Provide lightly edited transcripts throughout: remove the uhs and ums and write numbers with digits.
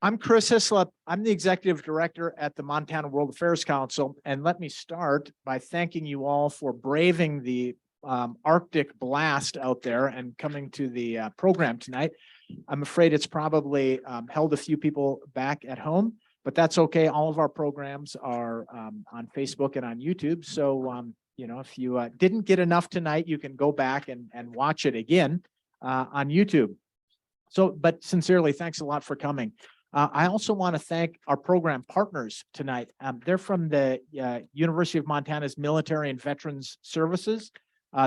I'm Chris Hislop. I'm the Executive Director at the Montana World Affairs Council. And let me start by thanking you all for braving the Arctic blast out there and coming to the program tonight. I'm afraid it's probably held a few people back at home, but that's okay. All of our programs are on Facebook and on YouTube. So, if you didn't get enough tonight, you can go back and watch it again on YouTube. So, but sincerely, thanks a lot for coming. I also want to thank our program partners tonight. They're from the University of Montana's Military and Veterans Services,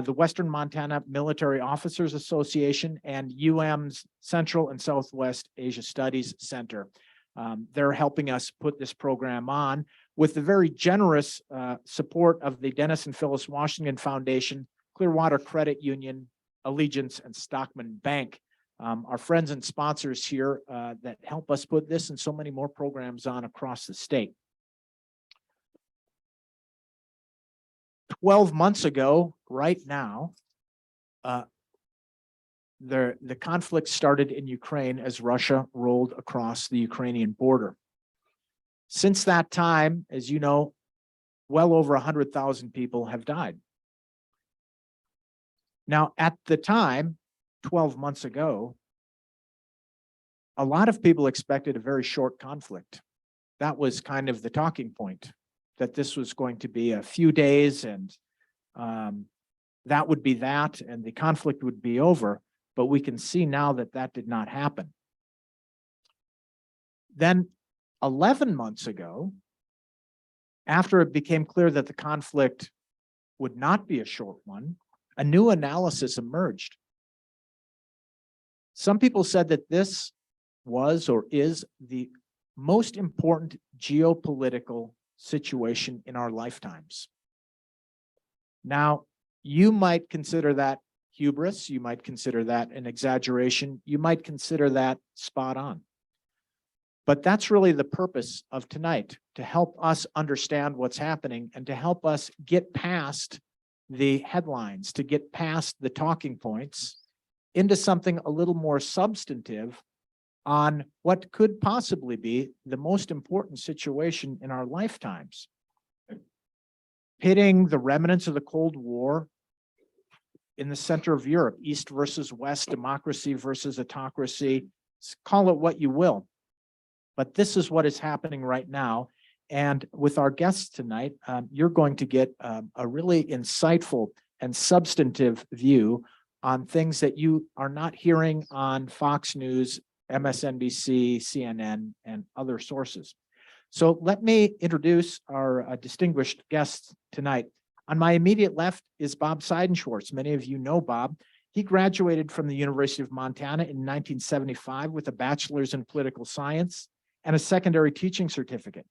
the Western Montana Military Officers Association, and UM's Central and Southwest Asia Studies Center. They're helping us put this program on with the very generous support of the Dennis and Phyllis Washington Foundation, Clearwater Credit Union, Allegiance, and Stockman Bank. Our friends and sponsors here that help us put this and so many more programs on across the state. 12 months ago, right now, the conflict started in Ukraine as Russia rolled across the Ukrainian border. Since that time, as you know, well over 100,000 people have died. Now, at the time, 12 months ago, a lot of people expected a very short conflict. That was kind of the talking point, that this was going to be a few days and that would be that and the conflict would be over. But we can see now that that did not happen. Then 11 months ago, after it became clear that the conflict would not be a short one, a new analysis emerged. Some people said that this was or is the most important geopolitical situation in our lifetimes. Now, you might consider that hubris, you might consider that an exaggeration, you might consider that spot on. But that's really the purpose of tonight, to help us understand what's happening and to help us get past the headlines, to get past the talking points into something a little more substantive on what could possibly be the most important situation in our lifetimes. Pitting the remnants of the Cold War in the center of Europe, East versus West, democracy versus autocracy, call it what you will. But this is what is happening right now. And with our guests tonight, you're going to get a really insightful and substantive view on things that you are not hearing on Fox News, MSNBC, CNN, and other sources. So let me introduce our distinguished guests tonight. On my immediate left is Bob Seidneschwarz. Many of you know Bob. He graduated from the University of Montana in 1975 with a bachelor's in political science and a secondary teaching certificate.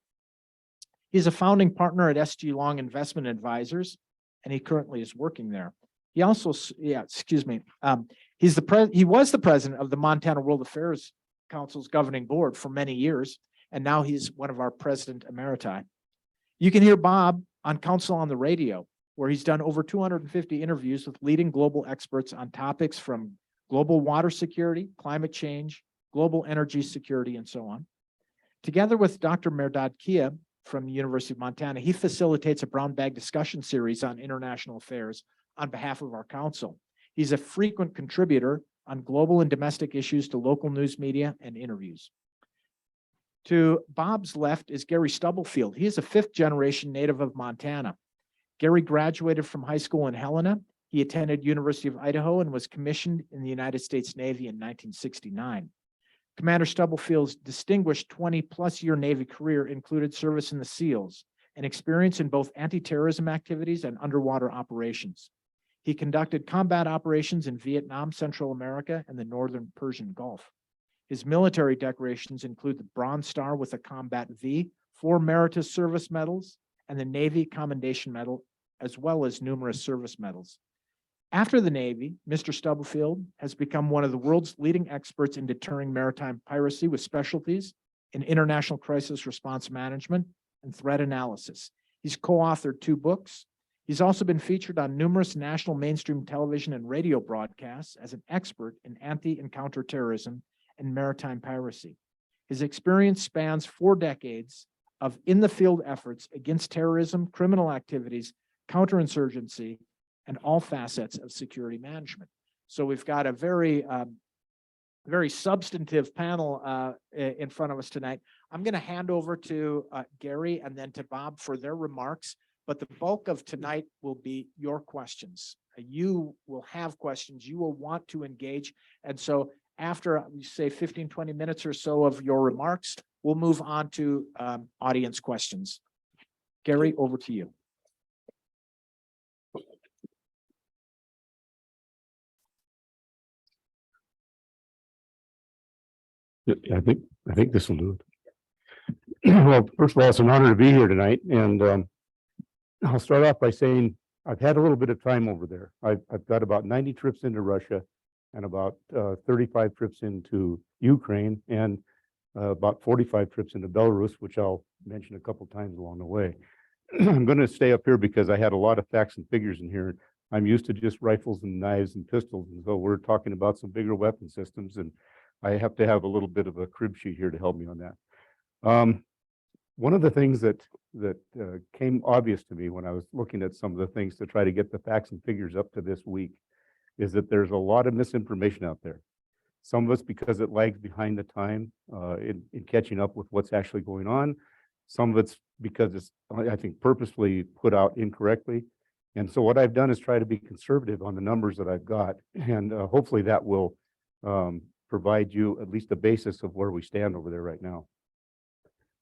He's a founding partner at SG Long Investment Advisors, and he currently is working there. He also, he was the president of the Montana World Affairs Council's governing board for many years, and now he's one of our president emeriti. You can hear Bob on Council on the Radio, where he's done over 250 interviews with leading global experts on topics from global water security, climate change, global energy security, and so on. Together with Dr. Mehrdad Kia from the University of Montana, he facilitates a brown bag discussion series on international affairs on behalf of our council. He's a frequent contributor on global and domestic issues to local news media and interviews. To Bob's left is Gary Stubblefield. He is a fifth-generation native of Montana. Gary graduated from high school in Helena. He attended University of Idaho and was commissioned in the United States Navy in 1969. Commander Stubblefield's distinguished 20-plus-year Navy career included service in the SEALs and experience in both anti-terrorism activities and underwater operations. He conducted combat operations in Vietnam, Central America, and the Northern Persian Gulf. His military decorations include the Bronze Star with a Combat V, 4 Meritorious Service Medals, and the Navy Commendation Medal, as well as numerous service medals. After the Navy, Mr. Stubblefield has become one of the world's leading experts in deterring maritime piracy with specialties in international crisis response management and threat analysis. He's co-authored 2 books. He's also been featured on numerous national mainstream television and radio broadcasts as an expert in anti- and counterterrorism and maritime piracy. His experience spans 4 decades of in-the-field efforts against terrorism, criminal activities, counterinsurgency, and all facets of security management. So we've got a very, very substantive panel in front of us tonight. I'm going to hand over to Gary and then to Bob for their remarks, but the bulk of tonight will be your questions. You will have questions, you will want to engage. And so after we say 15, 20 minutes or so of your remarks, we'll move on to audience questions. Gary, over to you. I think this will do it. Well, first of all, it's an honor to be here tonight, and I'll start off by saying I've had a little bit of time over there. I've got about 90 trips into Russia and about 35 trips into Ukraine and about 45 trips into Belarus, which I'll mention a couple times along the way. I'm going to stay up here because I had a lot of facts and figures in here. I'm used to just rifles and knives and pistols, and so we're talking about some bigger weapon systems, and I have to have a little bit of a crib sheet here to help me on that. One of the things that came obvious to me when I was looking at some of the things to try to get the facts and figures up to this week is that there's a lot of misinformation out there. Some of it's because it lags behind the time in catching up with what's actually going on. Some of it's because it's, I think, purposefully put out incorrectly. And so what I've done is try to be conservative on the numbers that I've got, and hopefully that will provide you at least a basis of where we stand over there right now.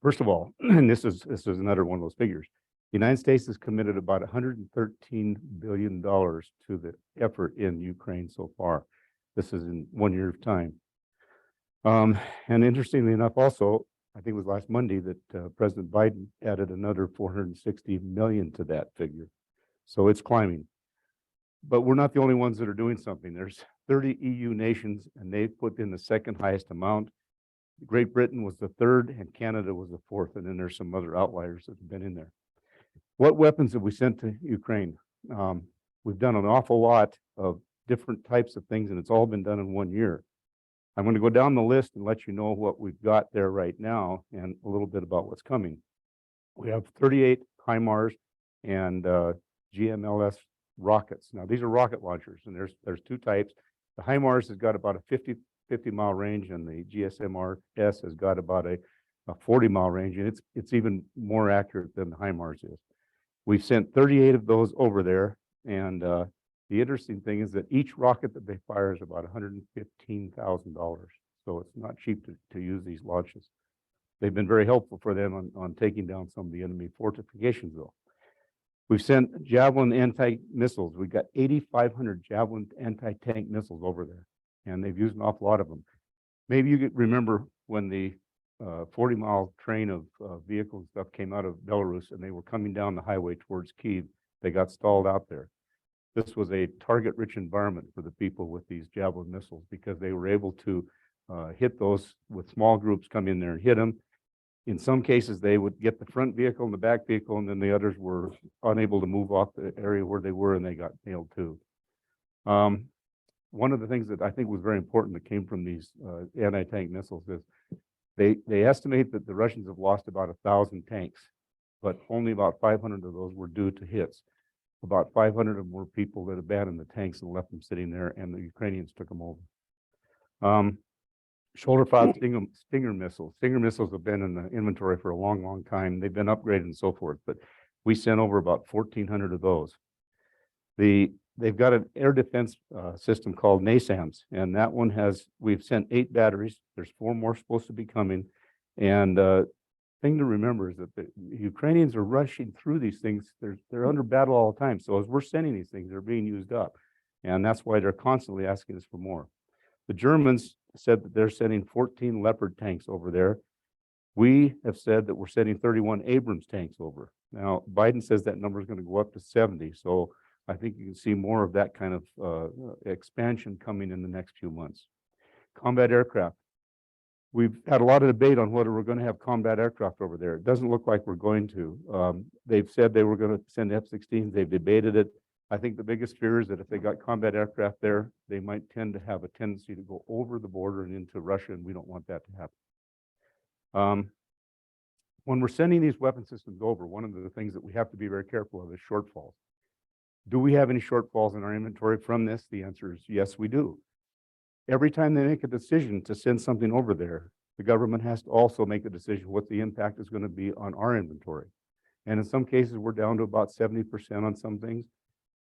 First of all, and this is another one of those figures, the United States has committed about $113 billion to the effort in Ukraine so far. This is in 1 year of time. And interestingly enough, also, I think it was last Monday that President Biden added another 460 million to that figure. So it's climbing. But we're not the only ones that are doing something. There's 30 EU nations, and they've put in the second highest amount. Great Britain was the third, and Canada was the fourth, and then there's some other outliers that have been in there. What weapons have we sent to Ukraine? We've done an awful lot of different types of things, and it's all been done in 1 year. I'm going to go down the list and let you know what we've got there right now and a little bit about what's coming. We have 38 HIMARS and GMLS rockets. Now, these are rocket launchers, and there's 2 types. The HIMARS has got about a 50-mile range, and the GSMRS has got about a 40-mile range, and it's even more accurate than the HIMARS is. We've sent 38 of those over there, and the interesting thing is that each rocket that they fire is about $115,000, so it's not cheap to use these launches. They've been very helpful for them on taking down some of the enemy fortifications, though. We've sent Javelin anti-missiles. We've got 8,500 Javelin anti-tank missiles over there, and they've used an awful lot of them. Maybe you remember when the 40-mile train of vehicles and stuff came out of Belarus, and they were coming down the highway towards Kyiv. They got stalled out there. This was a target-rich environment for the people with these Javelin missiles because they were able to hit those with small groups, come in there and hit them. In some cases, they would get the front vehicle and the back vehicle, and then the others were unable to move off the area where they were, and they got nailed too. One of the things that I think was very important that came from these anti-tank missiles is they estimate that the Russians have lost about 1,000 tanks, but only about 500 of those were due to hits. About 500 of them were people that abandoned the tanks and left them sitting there, and the Ukrainians took them over. Shoulder-fired Stinger missiles. Stinger missiles have been in the inventory for a long, long time. They've been upgraded and so forth, but we sent over about 1,400 of those. They've got an air defense system called NASAMS, and that one we've sent 8 batteries. There's 4 more supposed to be coming. And thing to remember is that the Ukrainians are rushing through these things. They're under battle all the time. So as we're sending these things, they're being used up. And that's why they're constantly asking us for more. The Germans said that they're sending 14 Leopard tanks over there. We have said that we're sending 31 Abrams tanks over. Now, Biden says that number is going to go up to 70. So I think you can see more of that kind of expansion coming in the next few months. Combat aircraft. We've had a lot of debate on whether we're going to have combat aircraft over there. It doesn't look like we're going to. They've said they were going to send F-16s. They've debated it. I think the biggest fear is that if they got combat aircraft there, they might tend to have a tendency to go over the border and into Russia, and we don't want that to happen. When we're sending these weapon systems over, one of the things that we have to be very careful of is shortfalls. Do we have any shortfalls in our inventory from this? The answer is yes, we do. Every time they make a decision to send something over there, the government has to also make a decision what the impact is going to be on our inventory. And in some cases, we're down to about 70% on some things.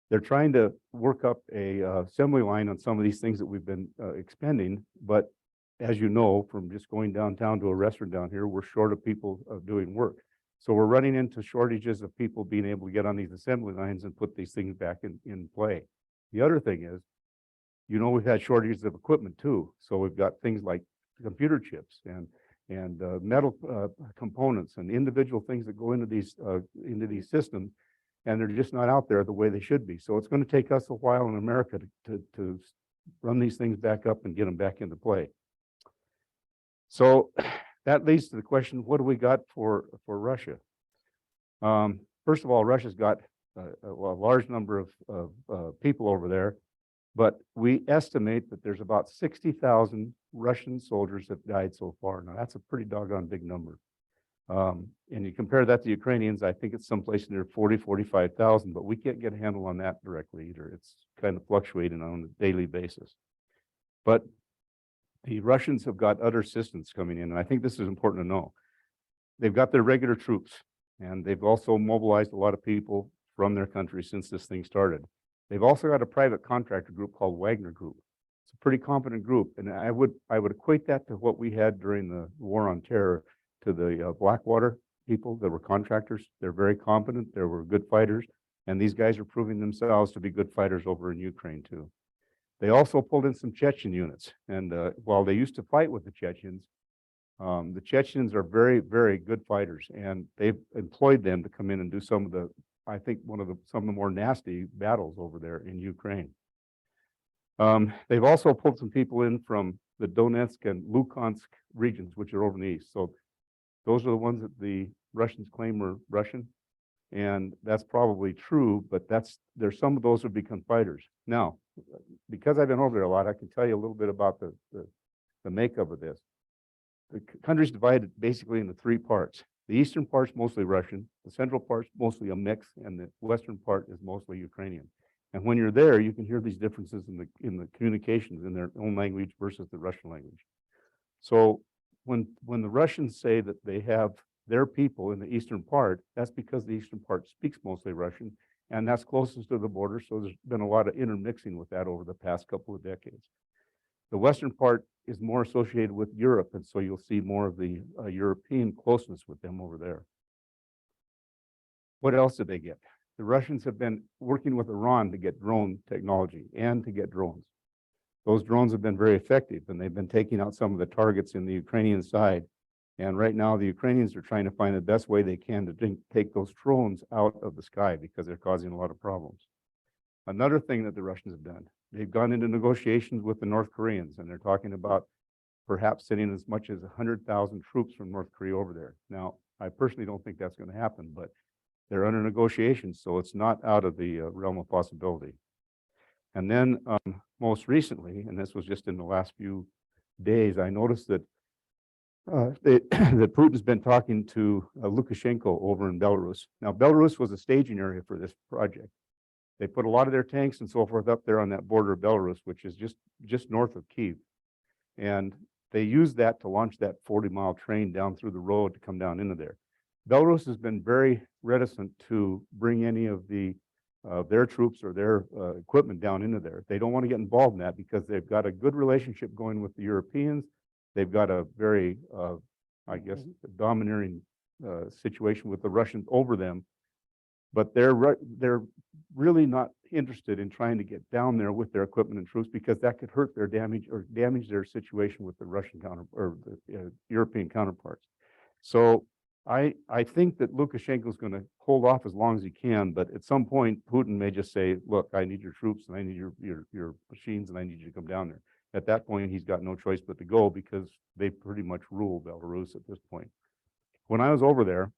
They're trying to work up a assembly line on some of these things that we've been expending. But as you know, from just going downtown to a restaurant down here, we're short of people doing work. So we're running into shortages of people being able to get on these assembly lines and put these things back in play. The other thing is, you know, we've had shortages of equipment too. So we've got things like computer chips and metal components and individual things that go into these systems, and they're just not out there the way they should be. So it's going to take us a while in America to run these things back up and get them back into play. So that leads to the question, what do we got for Russia? First of all, Russia's got a large number of people over there, but we estimate that there's about 60,000 Russian soldiers that died so far. Now, that's a pretty doggone big number. And you compare that to Ukrainians, I think it's someplace near 40, 45,000, but we can't get a handle on that directly either. It's kind of fluctuating on a daily basis. But the Russians have got other assistance coming in, and I think this is important to know. They've got their regular troops, and they've also mobilized a lot of people from their country since this thing started. They've also got a private contractor group called Wagner Group. It's a pretty competent group, and I would equate that to what we had during the War on Terror, to the Blackwater people that were contractors. They're very competent. They were good fighters, and these guys are proving themselves to be good fighters over in Ukraine too. They also pulled in some Chechen units, and while they used to fight with the Chechens are very, very good fighters, and they've employed them to come in and do some of the, I think, some of the more nasty battles over there in Ukraine. They've also pulled some people in from the Donetsk and Luhansk regions, which are over in the east. So those are the ones that the Russians claim were Russian, and that's probably true, but there's some of those who become fighters. Now, because I've been over there a lot, I can tell you a little bit about the makeup of this. The country's divided basically into three parts. The eastern part's mostly Russian, the central part's mostly a mix, and the western part is mostly Ukrainian. And when you're there, you can hear these differences in the communications in their own language versus the Russian language. So when the Russians say that they have their people in the eastern part, that's because the eastern part speaks mostly Russian, and that's closest to the border. So there's been a lot of intermixing with that over the past couple of decades. The western part is more associated with Europe, and so you'll see more of the European closeness with them over there. What else did they get? The Russians have been working with Iran to get drone technology and to get drones. Those drones have been very effective, and they've been taking out some of the targets in the Ukrainian side. And right now, the Ukrainians are trying to find the best way they can to take those drones out of the sky because they're causing a lot of problems. Another thing that the Russians have done, they've gone into negotiations with the North Koreans, and they're talking about perhaps sending as much as 100,000 troops from North Korea over there. Now, I personally don't think that's going to happen, but they're under negotiations, so it's not out of the realm of possibility. And then most recently, and this was just in the last few days, I noticed that that Putin's been talking to Lukashenko over in Belarus. Now, Belarus was a staging area for this project. They put a lot of their tanks and so forth up there on that border of Belarus, which is just north of Kyiv. And they used that to launch that 40-mile train down through the road to come down into there. Belarus has been very reticent to bring any of their troops or their equipment down into there. They don't want to get involved in that because they've got a good relationship going with the Europeans. They've got a very, I guess, domineering situation with the Russians over them, but they're really not interested in trying to get down there with their equipment and troops because that could hurt their damage their situation with the Russian the European counterparts. So I think that Lukashenko is going to hold off as long as he can, but at some point Putin may just say, "Look, I need your troops and I need your machines and I need you to come down there." At that point, he's got no choice but to go because they pretty much rule Belarus at this point. When I was over there,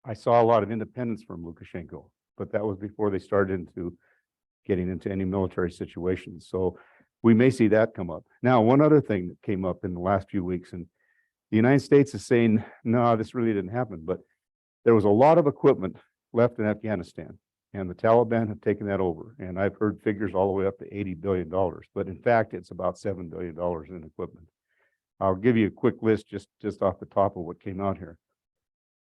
I saw a lot of independence from Lukashenko, but that was before they started getting into any military situations. So we may see that come up. Now, one other thing that came up in the last few weeks, and The United States is saying, no, this really didn't happen, but there was a lot of equipment left in Afghanistan, and the Taliban have taken that over. And I've heard figures all the way up to $80 billion, but in fact, it's about $7 billion in equipment. I'll give you a quick list just off the top of what came out here.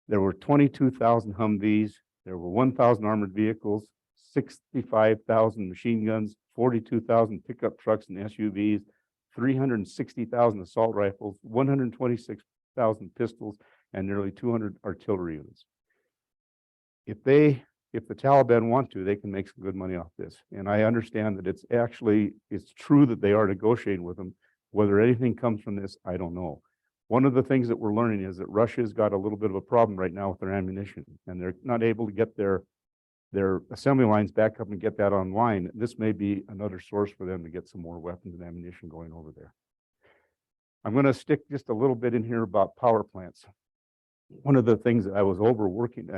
There were 22,000 Humvees, there were 1,000 armored vehicles, 65,000 machine guns, 42,000 pickup trucks and SUVs, 360,000 assault rifles, 126,000 pistols, and nearly 200 artillery units. If the Taliban want to, they can make some good money off this. And I understand that it's true that they are negotiating with them. Whether anything comes from this, I don't know. One of the things that we're learning is that Russia's got a little bit of a problem right now with their ammunition, and they're not able to get their assembly lines back up and get that online. This may be another source for them to get some more weapons and ammunition going over there. I'm going to stick just a little bit in here about power plants. One of the things that I was overworking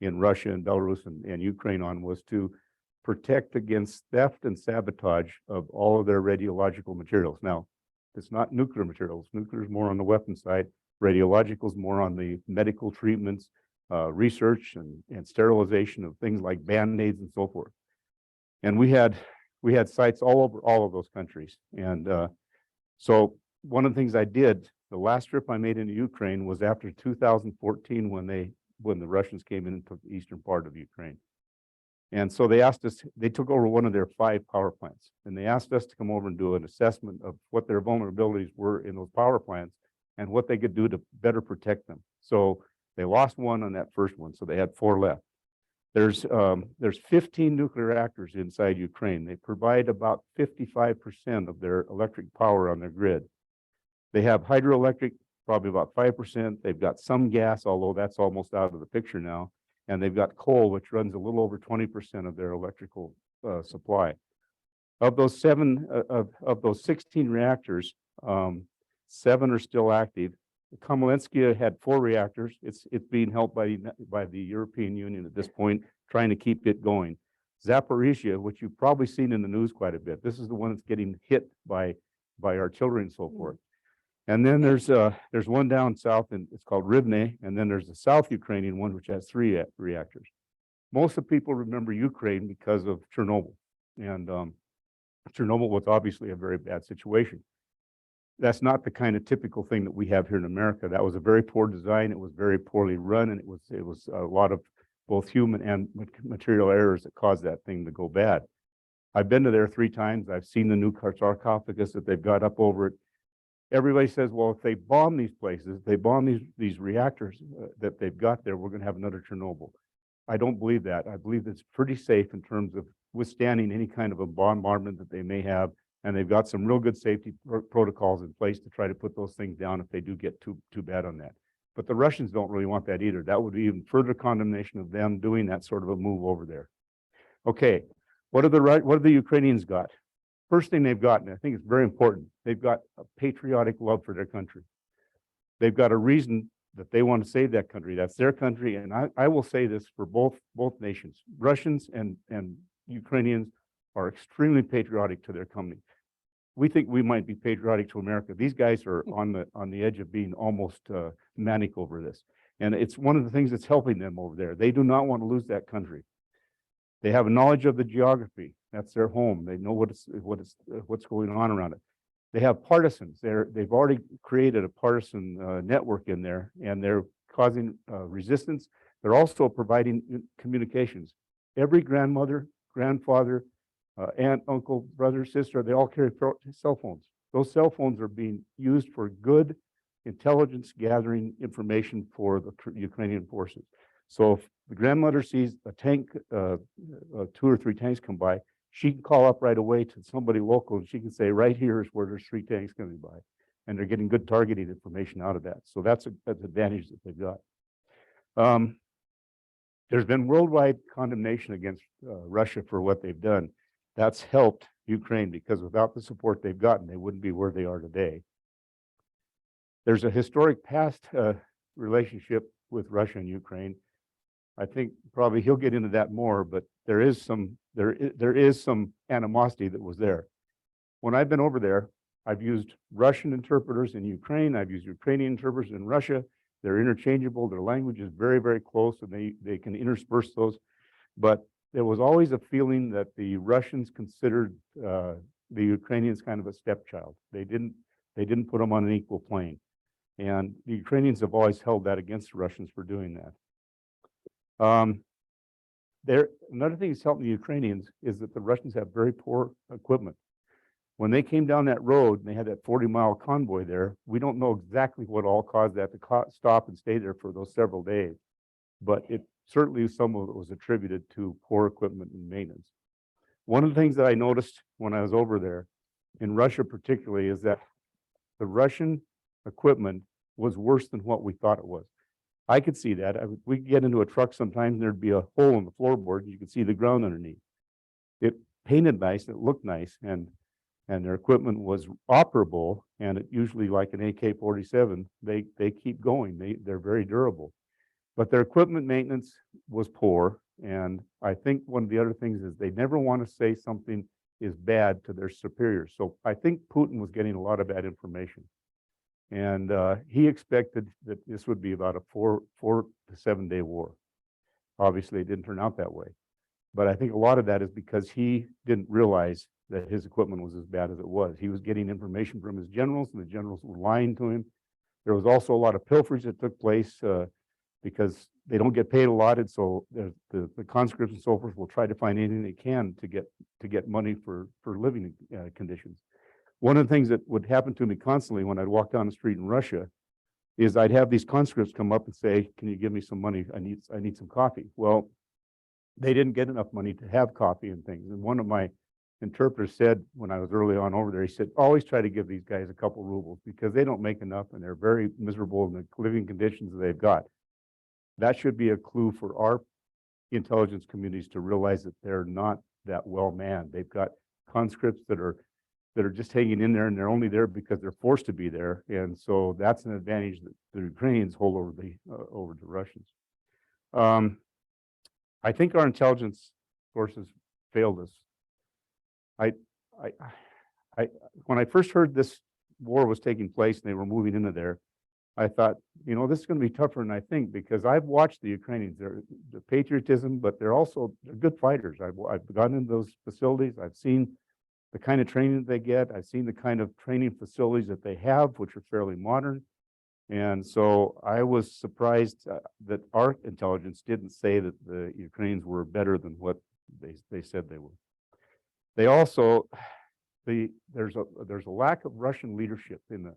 in Russia and Belarus and Ukraine on was to protect against theft and sabotage of all of their radiological materials. Now, it's not nuclear materials. Nuclear is more on the weapon side. Radiological is more on the medical treatments, research and sterilization of things like Band-Aids and so forth. And we had sites all over all of those countries. And so one of the things I did, the last trip I made into Ukraine was after 2014 when the Russians came in and took the eastern part of Ukraine. And so they asked us, they took over one of their 5 power plants, and they asked us to come over and do an assessment of what their vulnerabilities were in those power plants and what they could do to better protect them. So they lost one on that first one, so they had 4 left. There's 15 nuclear reactors inside Ukraine. They provide about 55% of their electric power on their grid. They have hydroelectric, probably about 5%. They've got some gas, although that's almost out of the picture now. And they've got coal, which runs a little over 20% of their electrical supply. Of those 16 reactors, 7 are still active. Kamelinskaya had 4 reactors. It's being helped by the European Union at this point, trying to keep it going. Zaporizhia, which you've probably seen in the news quite a bit. This is the one that's getting hit by artillery and so forth. And then there's one down south, and it's called Rivne, and then there's the South Ukrainian one, which has 3 reactors. Most of the people remember Ukraine because of Chernobyl, and Chernobyl was obviously a very bad situation. That's not the kind of typical thing that we have here in America. That was a very poor design. It was very poorly run, and it was a lot of both human and material errors that caused that thing to go bad. I've been to there 3 times. I've seen the new sarcophagus that they've got up over it. Everybody says, well, if they bomb these places, they bomb these reactors that they've got there, we're going to have another Chernobyl. I don't believe that. I believe it's pretty safe in terms of withstanding any kind of a bombardment that they may have, and they've got some real good safety protocols in place to try to put those things down if they do get too bad on that. But the Russians don't really want that either. That would be even further condemnation of them doing that sort of a move over there. Okay, what have the Ukrainians got? First thing they've got, and I think it's very important, they've got a patriotic love for their country. They've got a reason that they want to save that country. That's their country, and I will say this for both nations. Russians and Ukrainians are extremely patriotic to their country. We think we might be patriotic to America. These guys are on the edge of being almost manic over this, and it's one of the things that's helping them over there. They do not want to lose that country. They have a knowledge of the geography. That's their home. They know what's going on around it. They have partisans. They've already created a partisan network in there, and they're causing resistance. They're also providing communications. Every grandmother, grandfather, aunt, uncle, brother, sister, they all carry cell phones. Those cell phones are being used for good intelligence gathering information for the Ukrainian forces. So if the grandmother sees a tank, 2 or 3 tanks come by, she can call up right away to somebody local, and she can say, right here is where there's 3 tanks coming by. And they're getting good targeted information out of that. So that's an advantage that they've got. There's been worldwide condemnation against Russia for what they've done. That's helped Ukraine, because without the support they've gotten, they wouldn't be where they are today. There's a historic past relationship with Russia and Ukraine. I think probably he'll get into that more, but there is some animosity that was there. When I've been over there, I've used Russian interpreters in Ukraine. I've used Ukrainian interpreters in Russia. They're interchangeable. Their language is very, very close, and they can intersperse those. But there was always a feeling that the Russians considered the Ukrainians kind of a stepchild. They didn't put them on an equal plane. And the Ukrainians have always held that against the Russians for doing that. Another thing that's helping the Ukrainians is that the Russians have very poor equipment. When they came down that road and they had that 40-mile convoy there, we don't know exactly what all caused that to stop and stay there for those several days. But it certainly, some of it was attributed to poor equipment and maintenance. One of the things that I noticed when I was over there, in Russia particularly, is that the Russian equipment was worse than what we thought it was. I could see that. We could get into a truck sometimes and there'd be a hole in the floorboard and you could see the ground underneath. It painted nice, it looked nice, and their equipment was operable, and it usually, like an AK-47, they keep going. They're very durable. But their equipment maintenance was poor, and I think one of the other things is they never want to say something is bad to their superiors. So I think Putin was getting a lot of bad information. And he expected that this would be about a 4 to 7 day war. Obviously, it didn't turn out that way. But I think a lot of that is because he didn't realize that his equipment was as bad as it was. He was getting information from his generals, and the generals were lying to him. There was also a lot of pilferage that took place because they don't get paid a lot, and so the conscripts and so forth will try to find anything they can to get money for living conditions. One of the things that would happen to me constantly when I'd walk down the street in Russia is I'd have these conscripts come up and say, "Can you give me some money? I need some coffee." Well, they didn't get enough money to have coffee and things. And one of my interpreters said when I was early on over there, he said, "Always try to give these guys a couple rubles because they don't make enough and they're very miserable in the living conditions that they've got." That should be a clue for our intelligence communities to realize that they're not that well manned. They've got conscripts that are just hanging in there, and they're only there because they're forced to be there. And so that's an advantage that the Ukrainians hold over the Russians. I think our intelligence forces failed us. When I first heard this war was taking place and they were moving into there, I thought, this is going to be tougher than I think, because I've watched the Ukrainians. They're the patriotism, but they're good fighters. I've gone into those facilities. I've seen the kind of training that they get. I've seen the kind of training facilities that they have, which are fairly modern. And so I was surprised that our intelligence didn't say that the Ukrainians were better than what they said they were. They also, there's a lack of Russian leadership in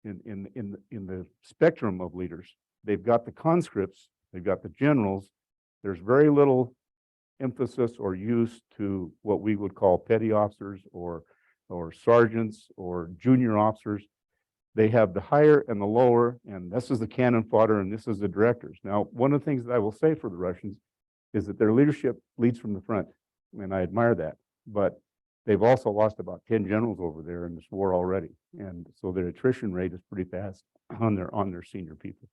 the spectrum of leaders. They've got the conscripts, they've got the generals. There's very little emphasis or use to what we would call petty officers or sergeants or junior officers. They have the higher and the lower, and this is the cannon fodder, and this is the directors. Now, one of the things that I will say for the Russians is that their leadership leads from the front, and I admire that. But they've also lost about 10 generals over there in this war already, and so their attrition rate is pretty fast on their senior people.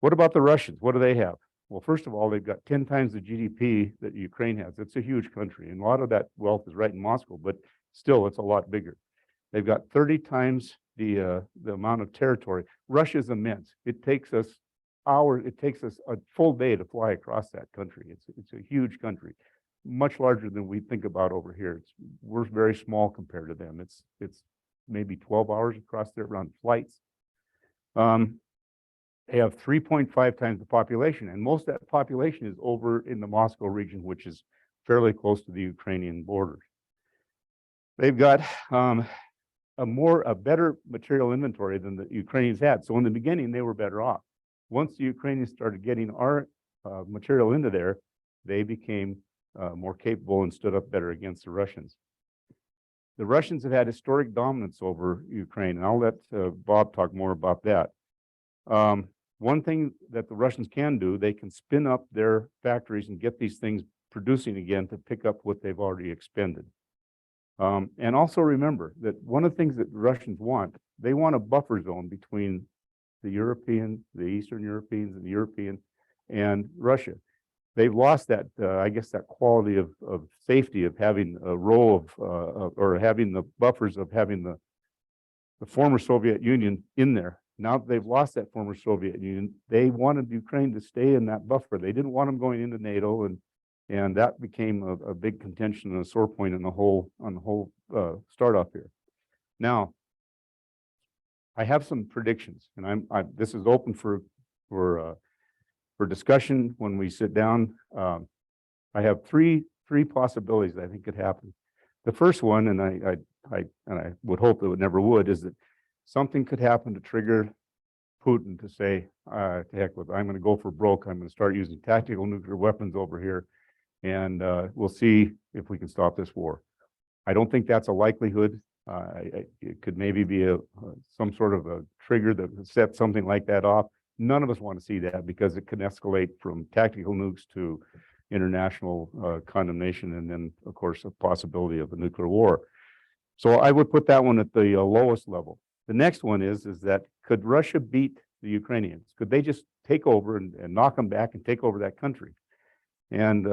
What about the Russians? What do they have? Well, first of all, they've got 10 times the GDP that Ukraine has. It's a huge country, and a lot of that wealth is right in Moscow, but still, it's a lot bigger. They've got 30 times the amount of territory. Russia's immense. It takes us hours. It takes us a full day to fly across that country. It's a huge country, much larger than we think about over here. We're very small compared to them. It's maybe 12 hours across there on flights. They have 3.5 times the population, and most of that population is over in the Moscow region, which is fairly close to the Ukrainian borders. They've got a better material inventory than the Ukrainians had. So in the beginning, they were better off. Once the Ukrainians started getting our material into there, they became more capable and stood up better against the Russians. The Russians have had historic dominance over Ukraine, and I'll let Bob talk more about that. One thing that the Russians can do, they can spin up their factories and get these things producing again to pick up what they've already expended. And also remember that one of the things that the Russians want, they want a buffer zone between the Eastern Europeans and the European and Russia. they've lost that, I guess, that quality of safety of having a role or having the buffers of having the former Soviet Union in there. Now that they've lost that former Soviet Union, they wanted Ukraine to stay in that buffer. They didn't want them going into NATO, and that became a big contention and a sore point in the whole start off here. Now, I have some predictions, and this is open for discussion when we sit down. I have three possibilities that I think could happen. The first one, and I would hope that it never would, is that something could happen to trigger Putin to say, to heck with it, I'm going to go for broke. I'm going to start using tactical nuclear weapons over here, and we'll see if we can stop this war. I don't think that's a likelihood. It could maybe be some sort of a trigger that would set something like that off. None of us want to see that because it can escalate from tactical nukes to international condemnation, and then, of course, a possibility of a nuclear war. So I would put that one at the lowest level. The next one is that could Russia beat the Ukrainians? Could they just take over and knock them back and take over that country? And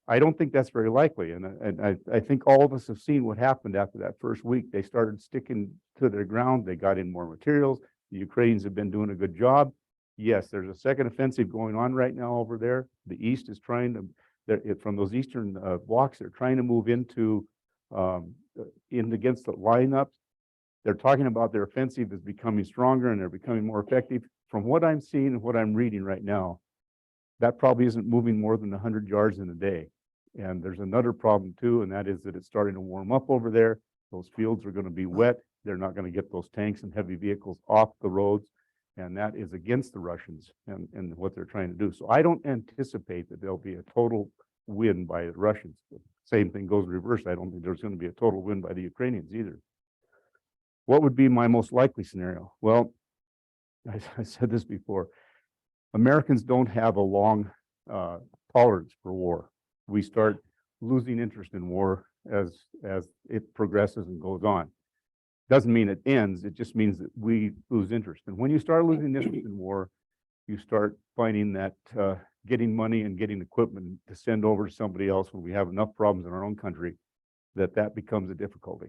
I don't think that's very likely. And I think all of us have seen what happened after that first week. They started sticking to their ground. They got in more materials. The Ukrainians have been doing a good job. Yes, there's a second offensive going on right now over there. The East is trying to, from those eastern blocks, they're trying to move into against the lineups. They're talking about their offensive is becoming stronger and they're becoming more effective. From what I'm seeing and what I'm reading right now, that probably isn't moving more than 100 yards in a day. And there's another problem too, and that is that it's starting to warm up over there. Those fields are going to be wet. They're not going to get those tanks and heavy vehicles off the roads. And that is against the Russians and what they're trying to do. So I don't anticipate that there'll be a total win by the Russians. The same thing goes reverse. I don't think there's going to be a total win by the Ukrainians either. What would be my most likely scenario? Well, I said this before. Americans don't have a long tolerance for war. We start losing interest in war as it progresses and goes on. Doesn't mean it ends, it just means that we lose interest. And when you start losing interest in war, you start finding that getting money and getting equipment to send over to somebody else when we have enough problems in our own country, that becomes a difficulty.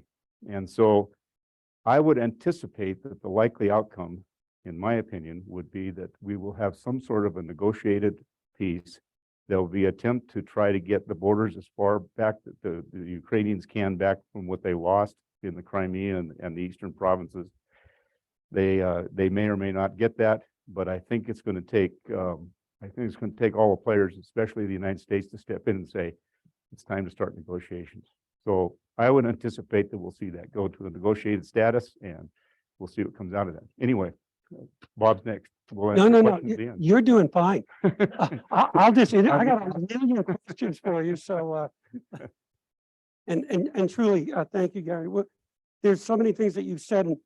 And so I would anticipate that the likely outcome, in my opinion, would be that we will have some sort of a negotiated peace. There will be an attempt to try to get the borders as far back that the Ukrainians can back from what they lost in the Crimea and the eastern provinces. They may or may not get that, but I think it's going to take all the players, especially the United States, to step in and say it's time to start negotiations. So I would anticipate that we'll see that go to a negotiated status, and we'll see what comes out of that. Anyway, Bob's next. We'll No. You're doing fine. I'll just, I got a million questions for you. So, and truly, thank you, Gary. There's so many things that you've said. And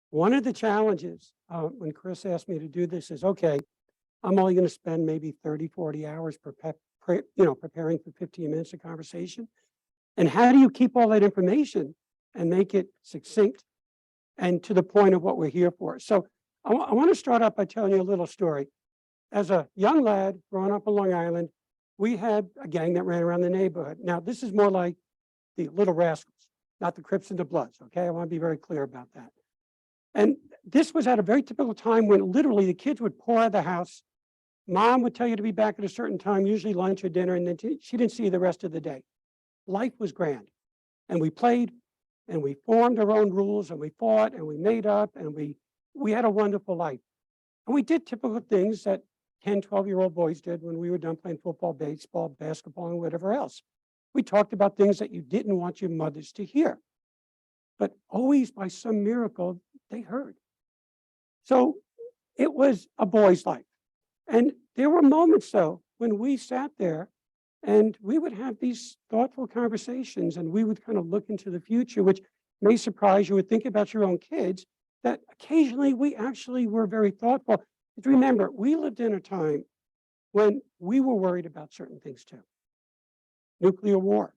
one of the challenges when Chris asked me to do this is, okay, I'm only going to spend maybe 30, 40 hours preparing for 15 minutes of conversation. And how do you keep all that information and make it succinct and to the point of what we're here for? So I want to start out by telling you a little story. As a young lad growing up on Long Island, we had a gang that ran around the neighborhood. Now, this is more like the Little Rascals, not the Crips and the Bloods, okay? I want to be very clear about that. And this was at a very typical time when literally the kids would pour out of the house. Mom would tell you to be back at a certain time, usually lunch or dinner, and then she didn't see you the rest of the day. Life was grand. And we played, and we formed our own rules, and we fought, and we made up, and we had a wonderful life. And we did typical things that 10, 12-year-old boys did when we were done playing football, baseball, basketball, and whatever else. We talked about things that you didn't want your mothers to hear. But always, by some miracle, they heard. So it was a boy's life. And there were moments, though, when we sat there and we would have these thoughtful conversations, and we would kind of look into the future, which may surprise you. Would think about your own kids, that occasionally we actually were very thoughtful. But remember, we lived in a time when we were worried about certain things too. Nuclear war.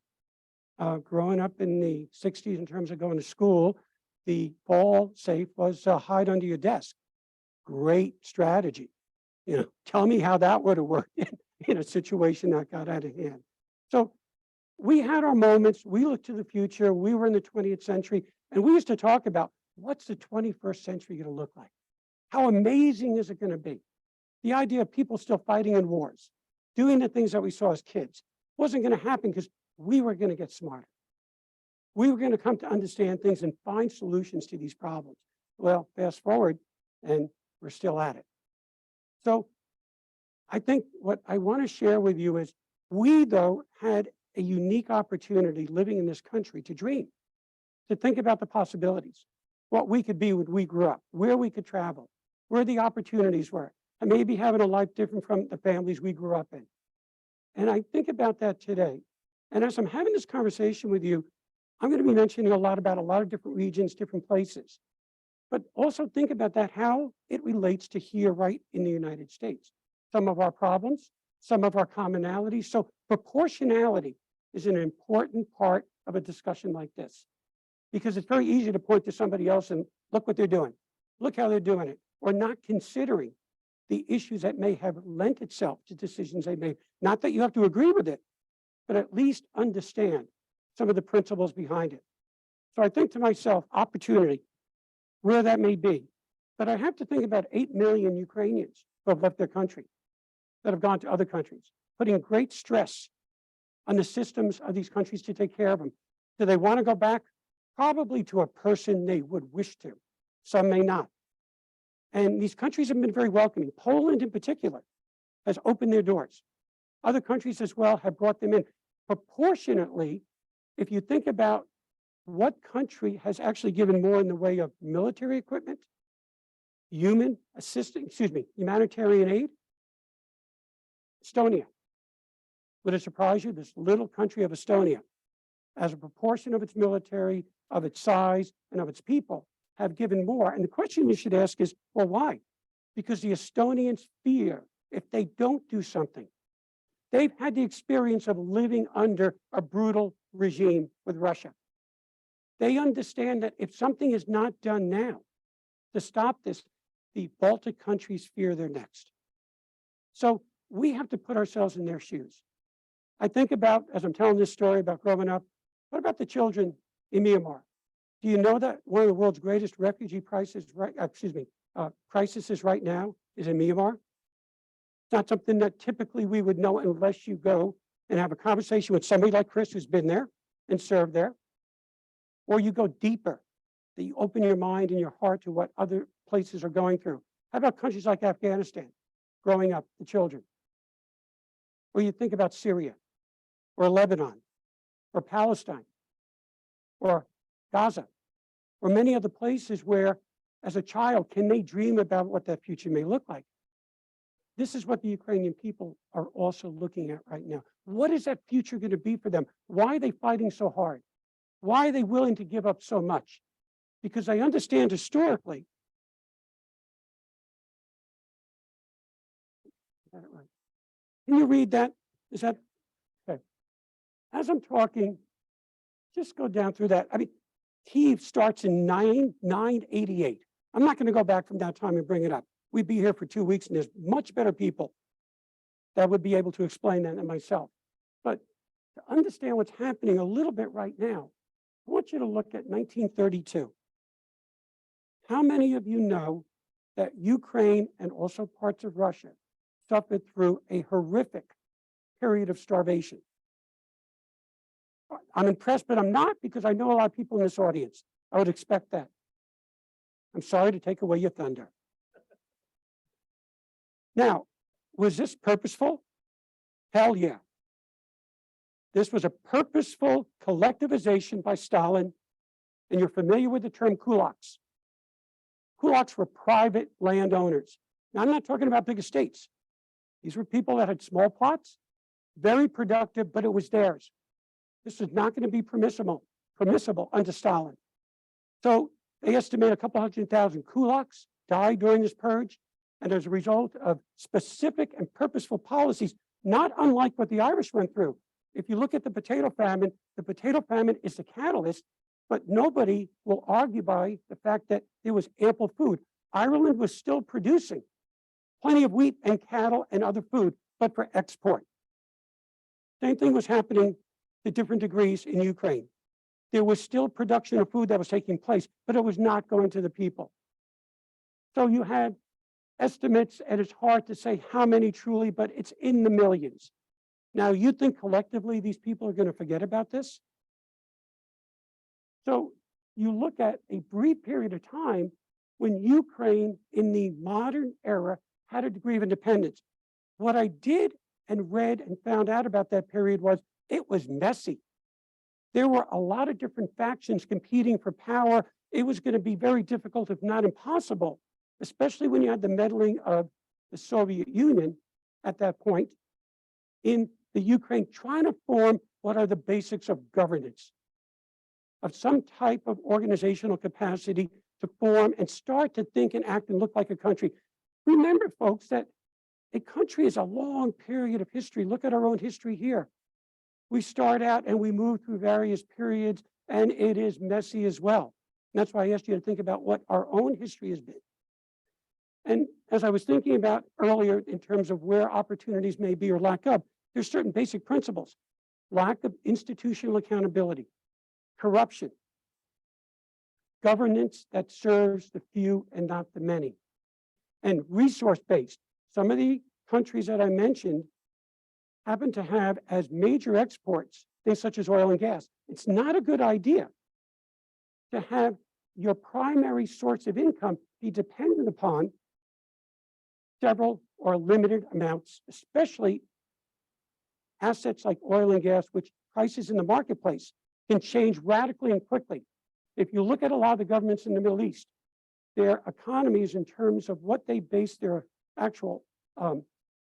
Growing up in the 60s in terms of going to school, the fall safe was hide under your desk. Great strategy. Tell me how that would have worked in a situation that got out of hand. So we had our moments, we looked to the future, we were in the 20th century, and we used to talk about what's the 21st century going to look like? How amazing is it going to be? The idea of people still fighting in wars, doing the things that we saw as kids, wasn't going to happen because we were going to get smarter. We were going to come to understand things and find solutions to these problems. Well, fast forward, and we're still at it. So I think what I want to share with you is we, though, had a unique opportunity living in this country to dream, to think about the possibilities, what we could be when we grew up, where we could travel, where the opportunities were, and maybe having a life different from the families we grew up in. And I think about that today. And as I'm having this conversation with you, I'm going to be mentioning a lot about a lot of different regions, different places. But also think about that, how it relates to here right in the United States. Some of our problems, some of our commonalities. So proportionality is an important part of a discussion like this, because it's very easy to point to somebody else and look what they're doing. Look how they're doing it, or not considering the issues that may have lent itself to decisions they made. Not that you have to agree with it, but at least understand some of the principles behind it. So I think to myself, opportunity, where that may be. But I have to think about 8 million Ukrainians who have left their country, that have gone to other countries, putting great stress on the systems of these countries to take care of them. Do they want to go back? Probably to a person they would wish to. Some may not. And these countries have been very welcoming. Poland in particular has opened their doors. Other countries as well have brought them in. Proportionately, if you think about what country has actually given more in the way of military equipment, humanitarian aid? Estonia. Would it surprise you? This little country of Estonia, as a proportion of its military, of its size, and of its people, have given more. And the question you should ask is, well, why? Because the Estonians fear if they don't do something. They've had the experience of living under a brutal regime with Russia. They understand that if something is not done now to stop this, the Baltic countries fear they're next. So we have to put ourselves in their shoes. I think about, as I'm telling this story about growing up, what about the children in Myanmar? Do you know that one of the world's greatest refugee crises right now is in Myanmar? It's not something that typically we would know unless you go and have a conversation with somebody like Chris who's been there and served there. Or you go deeper, that you open your mind and your heart to what other places are going through. How about countries like Afghanistan, growing up, the children? Or you think about Syria, or Lebanon, or Palestine, or Gaza, or many other places where, as a child, can they dream about what that future may look like? This is what the Ukrainian people are also looking at right now. What is that future going to be for them? Why are they fighting so hard? Why are they willing to give up so much? Because I understand historically. Got it right. Can you read that? Is that okay? As I'm talking, just go down through that. I mean, Kyiv starts in 988. I'm not going to go back from that time and bring it up. We'd be here for 2 weeks, and there's much better people that would be able to explain that than myself. But to understand what's happening a little bit right now, I want you to look at 1932. How many of you know that Ukraine and also parts of Russia suffered through a horrific period of starvation? I'm impressed, but I'm not, because I know a lot of people in this audience. I would expect that. I'm sorry to take away your thunder. Now, was this purposeful? Hell yeah. This was a purposeful collectivization by Stalin, and you're familiar with the term kulaks. Kulaks were private landowners. Now, I'm not talking about big estates. These were people that had small plots, very productive, but it was theirs. This is not going to be permissible under Stalin. So they estimate a couple 100,000 kulaks died during this purge, and as a result of specific and purposeful policies, not unlike what the Irish went through. If you look at the potato famine is the catalyst, but nobody will argue by the fact that there was ample food. Ireland was still producing plenty of wheat and cattle and other food, but for export. Same thing was happening to different degrees in Ukraine. There was still production of food that was taking place, but it was not going to the people. So you had estimates, and it's hard to say how many truly, but it's in the millions. Now, you think collectively these people are going to forget about this? So you look at a brief period of time when Ukraine in the modern era had a degree of independence. What I did and read and found out about that period was it was messy. There were a lot of different factions competing for power. It was going to be very difficult, if not impossible, especially when you had the meddling of the Soviet Union at that point in the Ukraine, trying to form what are the basics of governance, of some type of organizational capacity to form and start to think and act and look like a country. Remember, folks, that a country is a long period of history. Look at our own history here. We start out and we move through various periods, and it is messy as well. And that's why I asked you to think about what our own history has been. And as I was thinking about earlier in terms of where opportunities may be or lack of, there's certain basic principles: lack of institutional accountability, corruption, governance that serves the few and not the many, and resource-based. Some of the countries that I mentioned happen to have as major exports things such as oil and gas. It's not a good idea to have your primary source of income be dependent upon several or limited amounts, especially assets like oil and gas, which prices in the marketplace can change radically and quickly. If you look at a lot of the governments in the Middle East, their economies in terms of what they base their actual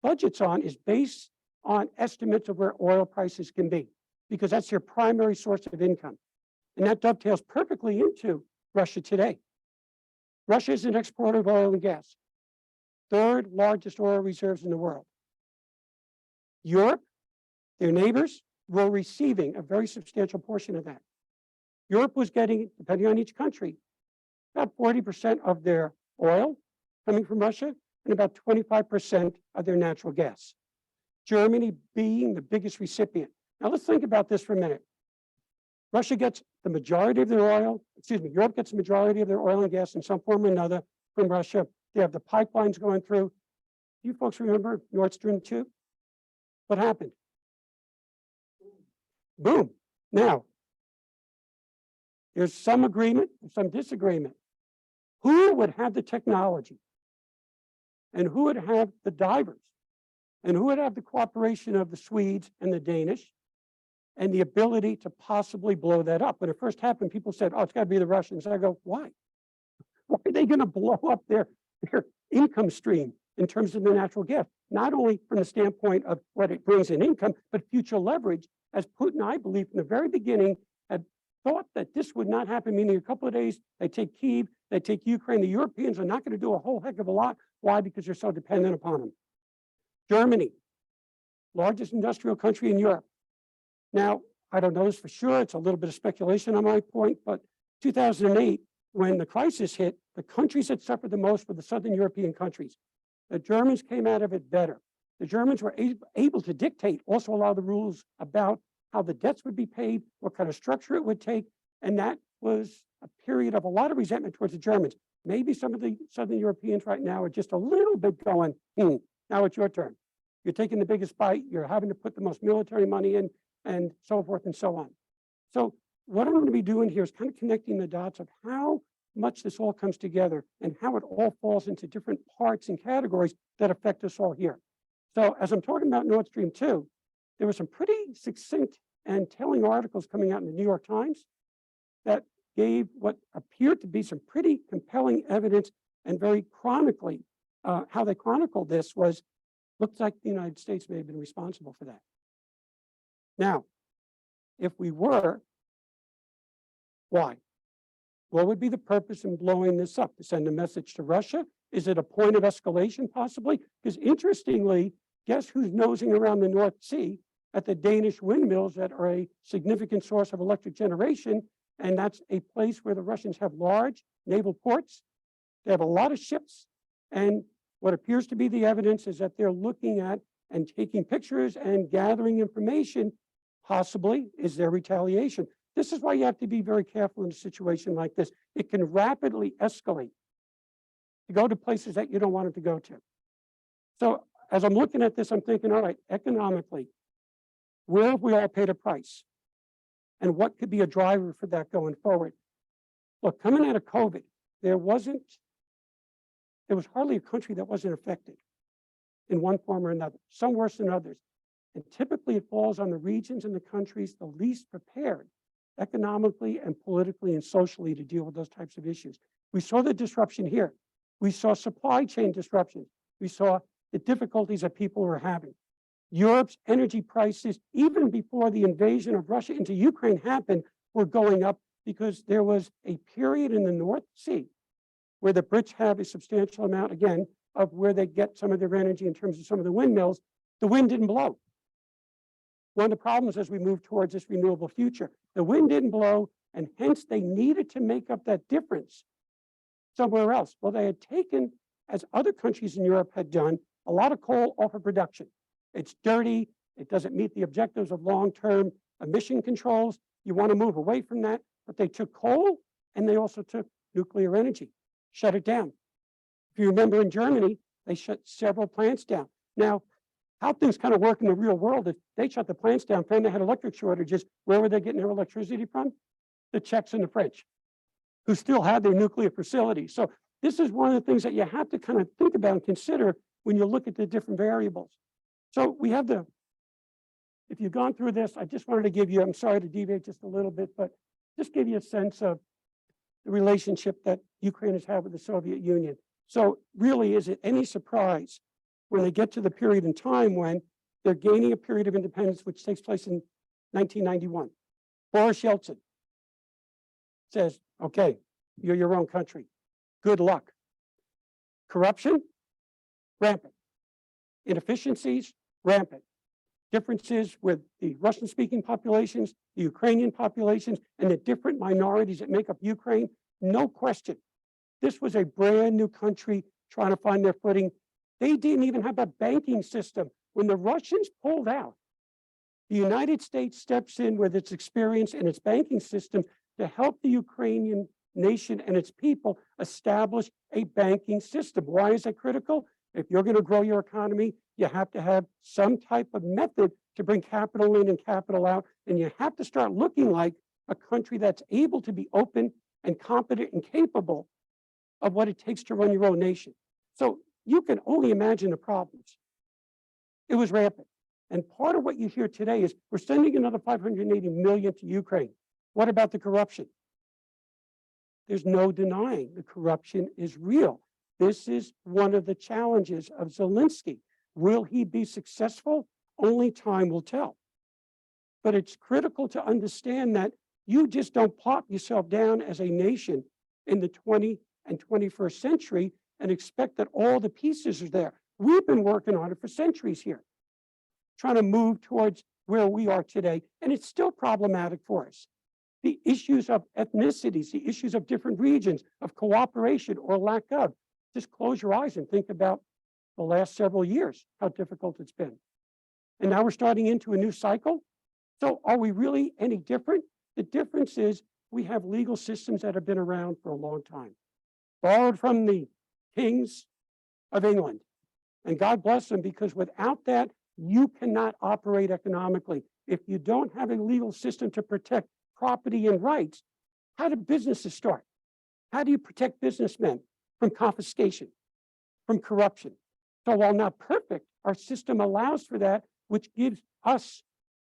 budgets on is based on estimates of where oil prices can be, because that's their primary source of income. And that dovetails perfectly into Russia today. Russia is an exporter of oil and gas, third largest oil reserves in the world. Europe, their neighbors, were receiving a very substantial portion of that. Europe was getting, depending on each country, about 40% of their oil coming from Russia and about 25% of their natural gas. Germany being the biggest recipient. Now let's think about this for a minute. Russia gets the majority of their oil, Europe gets the majority of their oil and gas in some form or another from Russia. They have the pipelines going through. You folks remember Nord Stream 2? What happened? Boom. Now, there's some agreement, some disagreement. Who would have the technology? And who would have the divers? And who would have the cooperation of the Swedes and the Danish and the ability to possibly blow that up? When it first happened, people said, oh, it's got to be the Russians. I go, why? Why are they going to blow up their income stream in terms of the natural gas? Not only from the standpoint of what it brings in income, but future leverage, as Putin, I believe, from the very beginning, had thought that this would not happen, meaning a couple of days, they take Kyiv, they take Ukraine. The Europeans are not going to do a whole heck of a lot. Why? Because they're so dependent upon them. Germany, largest industrial country in Europe. Now, I don't know this for sure. It's a little bit of speculation on my point, but 2008, when the crisis hit, the countries that suffered the most were the Southern European countries. The Germans came out of it better. The Germans were able to dictate also a lot of the rules about how the debts would be paid, what kind of structure it would take, and that was a period of a lot of resentment towards the Germans. Maybe some of the Southern Europeans right now are just a little bit going, now it's your turn. You're taking the biggest bite. You're having to put the most military money in, and so forth and so on. So what I'm going to be doing here is kind of connecting the dots of how much this all comes together and how it all falls into different parts and categories that affect us all here. So as I'm talking about Nord Stream 2, there were some pretty succinct and telling articles coming out in the New York Times that gave what appeared to be some pretty compelling evidence, and very chronically, how they chronicled this was, looks like the United States may have been responsible for that. Now, if we were, why? What would be the purpose in blowing this up? To send a message to Russia? Is it a point of escalation possibly? Because interestingly, guess who's nosing around the North Sea at the Danish windmills that are a significant source of electric generation? And that's a place where the Russians have large naval ports. They have a lot of ships. And what appears to be the evidence is that they're looking at and taking pictures and gathering information, possibly is there retaliation. This is why you have to be very careful in a situation like this. It can rapidly escalate to go to places that you don't want it to go to. So as I'm looking at this, I'm thinking, all right, economically, where have we all paid a price? And what could be a driver for that going forward? Look, coming out of COVID, there was hardly a country that wasn't affected in one form or another, some worse than others. And typically it falls on the regions and the countries the least prepared economically and politically and socially to deal with those types of issues. We saw the disruption here. We saw supply chain disruptions. We saw the difficulties that people were having. Europe's energy prices, even before the invasion of Russia into Ukraine happened, were going up because there was a period in the North Sea where the Brits have a substantial amount, again, of where they get some of their energy in terms of some of the windmills. The wind didn't blow. One of the problems as we move towards this renewable future, the wind didn't blow, and hence they needed to make up that difference somewhere else. Well, they had taken, as other countries in Europe had done, a lot of coal off of production. It's dirty. It doesn't meet the objectives of long-term emission controls. You want to move away from that. But they took coal and they also took nuclear energy, shut it down. If you remember in Germany, they shut several plants down. Now, how things kind of work in the real world, if they shut the plants down, and they had electric shortages, where were they getting their electricity from? The Czechs and the French, who still had their nuclear facilities. So this is one of the things that you have to kind of think about and consider when you look at the different variables. So we have if you've gone through this, I just wanted to give you, I'm sorry to deviate just a little bit, but just give you a sense of the relationship that Ukraine has had with the Soviet Union. So really, is it any surprise when they get to the period in time when they're gaining a period of independence, which takes place in 1991? Boris Yeltsin says, okay, you're your own country. Good luck. Corruption, rampant. Inefficiencies, rampant. Differences with the Russian-speaking populations, the Ukrainian populations, and the different minorities that make up Ukraine, no question. This was a brand new country trying to find their footing. They didn't even have a banking system. When the Russians pulled out, the United States steps in with its experience and its banking system to help the Ukrainian nation and its people establish a banking system. Why is that critical? If you're going to grow your economy, you have to have some type of method to bring capital in and capital out. And you have to start looking like a country that's able to be open and competent and capable of what it takes to run your own nation. So you can only imagine the problems. It was rampant. And part of what you hear today is we're sending another $580 million to Ukraine. What about the corruption? There's no denying the corruption is real. This is one of the challenges of Zelensky. Will he be successful? Only time will tell. But it's critical to understand that you just don't plop yourself down as a nation in the 20th and 21st century and expect that all the pieces are there. We've been working on it for centuries here, trying to move towards where we are today, and it's still problematic for us. The issues of ethnicities, the issues of different regions, of cooperation or lack of. Just close your eyes and think about the last several years, how difficult it's been. And now we're starting into a new cycle. So are we really any different? The difference is we have legal systems that have been around for a long time, borrowed from the kings of England. And God bless them, because without that, you cannot operate economically. If you don't have a legal system to protect property and rights, how do businesses start? How do you protect businessmen from confiscation, from corruption? So while not perfect, our system allows for that, which gives us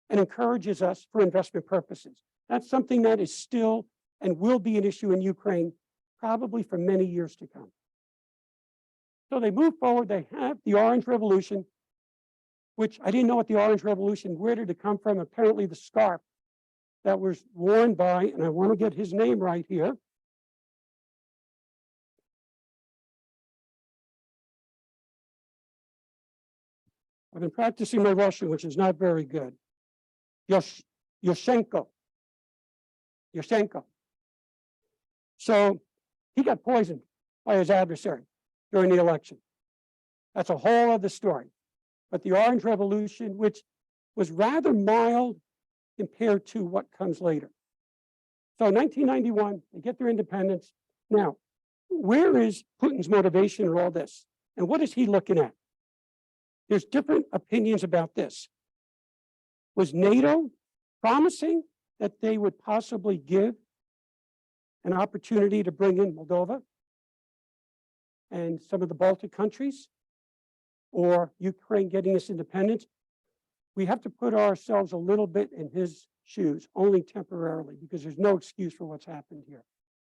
and encourages us for investment purposes. That's something that is still and will be an issue in Ukraine, probably for many years to come. So they move forward. They have the Orange Revolution, which I didn't know what the Orange Revolution, where did it come from? Apparently the scarf that was worn by, and I want to get his name right here. I've been practicing my Russian, which is not very good. Yushchenko. So he got poisoned by his adversary during the election. That's a whole other story. but the Orange Revolution, which was rather mild compared to what comes later. So 1991, they get their independence. Now, where is Putin's motivation in all this? And what is he looking at? There's different opinions about this. Was NATO promising that they would possibly give an opportunity to bring in Moldova and some of the Baltic countries, or Ukraine getting its independence? We have to put ourselves a little bit in his shoes, only temporarily, because there's no excuse for what's happened here.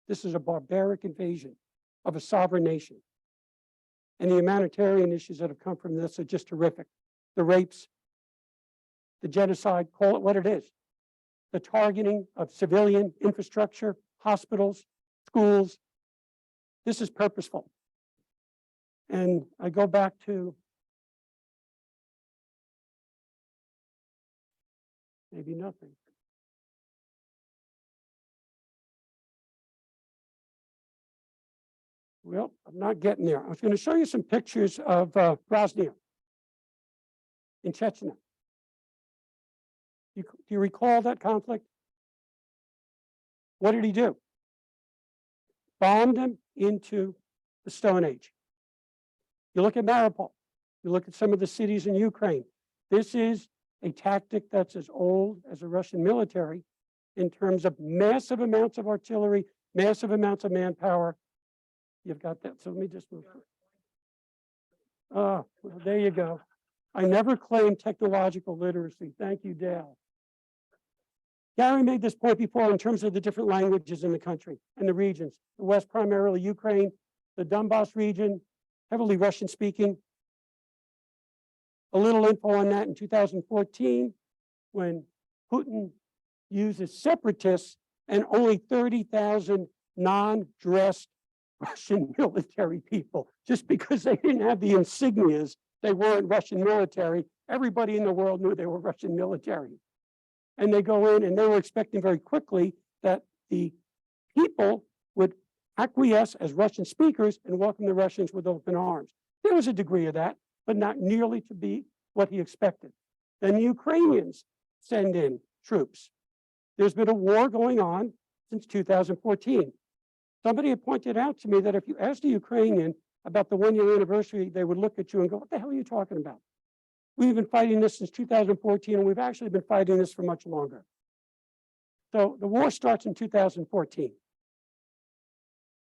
This is a barbaric invasion of a sovereign nation. And the humanitarian issues that have come from this are just horrific. The rapes, the genocide, call it what it is. The targeting of civilian infrastructure, hospitals, schools. This is purposeful. And I go back to maybe nothing. Well, I'm not getting there. I was going to show you some pictures of Grozny in Chechnya. Do you recall that conflict? What did he do? Bombed him into the Stone Age. You look at Mariupol. You look at some of the cities in Ukraine. This is a tactic that's as old as the Russian military in terms of massive amounts of artillery, massive amounts of manpower. You've got that. So let me just move. Well, there you go. I never claimed technological literacy. Thank you, Dale. Gary made this point before in terms of the different languages in the country and the regions. The West, primarily Ukraine, the Donbass region, heavily Russian speaking. A little info on that in 2014, when Putin uses separatists and only 30,000 non-dressed Russian military people, just because they didn't have the insignias, they weren't Russian military. Everybody in the world knew they were Russian military. And they go in and they were expecting very quickly that the people would acquiesce as Russian speakers and welcome the Russians with open arms. There was a degree of that, but not nearly to be what he expected. Then the Ukrainians send in troops. There's been a war going on since 2014. Somebody had pointed out to me that if you asked a Ukrainian about the one-year anniversary, they would look at you and go, what the hell are you talking about? We've been fighting this since 2014, and we've actually been fighting this for much longer. So the war starts in 2014.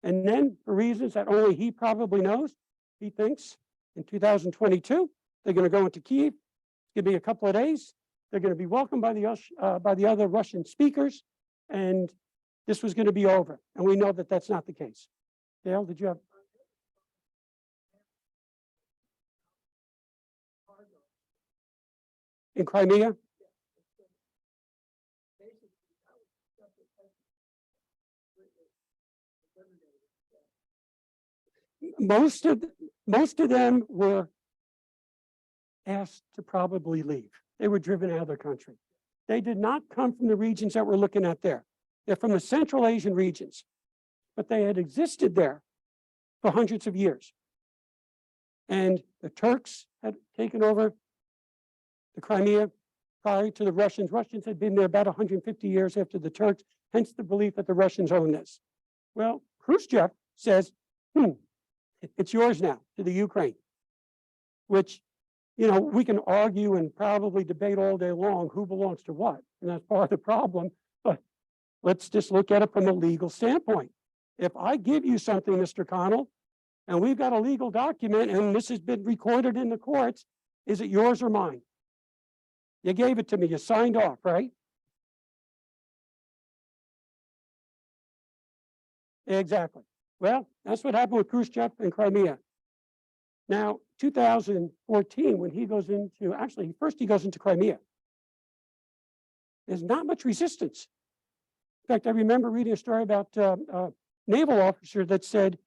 And then, for reasons that only he probably knows, he thinks in 2022, they're going to go into Kyiv. It's going to be a couple of days. They're going to be welcomed by the other Russian speakers, and this was going to be over. And we know that that's not the case. Dale, did you have? In Crimea? Most of them were asked to probably leave. They were driven out of their country. They did not come from the regions that we're looking at there. They're from the Central Asian regions, but they had existed there for hundreds of years. And the Turks had taken over the Crimea prior to the Russians. Russians had been there about 150 years after the Turks, hence the belief that the Russians own this. Well, Khrushchev says, it's yours now, to the Ukraine, which, you know, we can argue and probably debate all day long who belongs to what, and that's part of the problem, but let's just look at it from a legal standpoint. If I give you something, Mr. Connell, and we've got a legal document, and this has been recorded in the courts, is it yours or mine? You gave it to me, you signed off, right? Exactly. Well, that's what happened with Khrushchev and Crimea. Now, 2014, when he goes into, actually, first he goes into Crimea. There's not much resistance. In fact, I remember reading a story about a naval officer that said,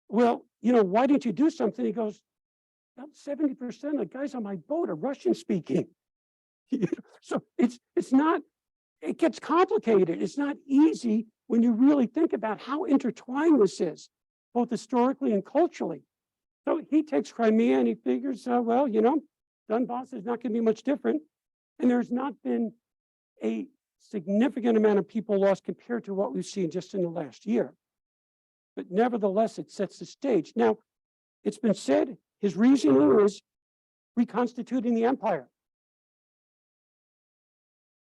well, you know, why didn't you do something? He goes, about 70% of the guys on my boat are Russian speaking. So it's not, it gets complicated. It's not easy when you really think about how intertwined this is, both historically and culturally. So he takes Crimea and he figures, well, you know, Donbass is not going to be much different. And there's not been a significant amount of people lost compared to what we've seen just in the last year. But nevertheless, it sets the stage. Now, it's been said his reasoning is reconstituting the empire.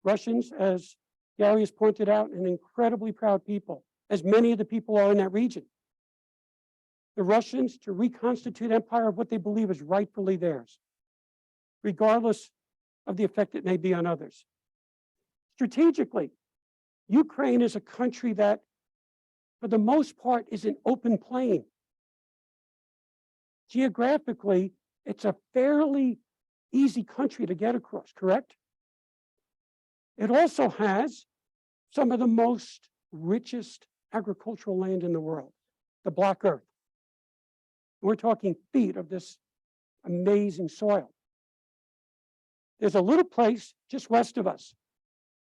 Russians, as Gary has pointed out, an incredibly proud people, as many of the people are in that region. The Russians to reconstitute empire of what they believe is rightfully theirs, regardless of the effect it may be on others. Strategically, Ukraine is a country that, for the most part, is an open plain. Geographically, it's a fairly easy country to get across, correct? It also has some of the most richest agricultural land in the world, the Black Earth. We're talking feet of this amazing soil. There's a little place just west of us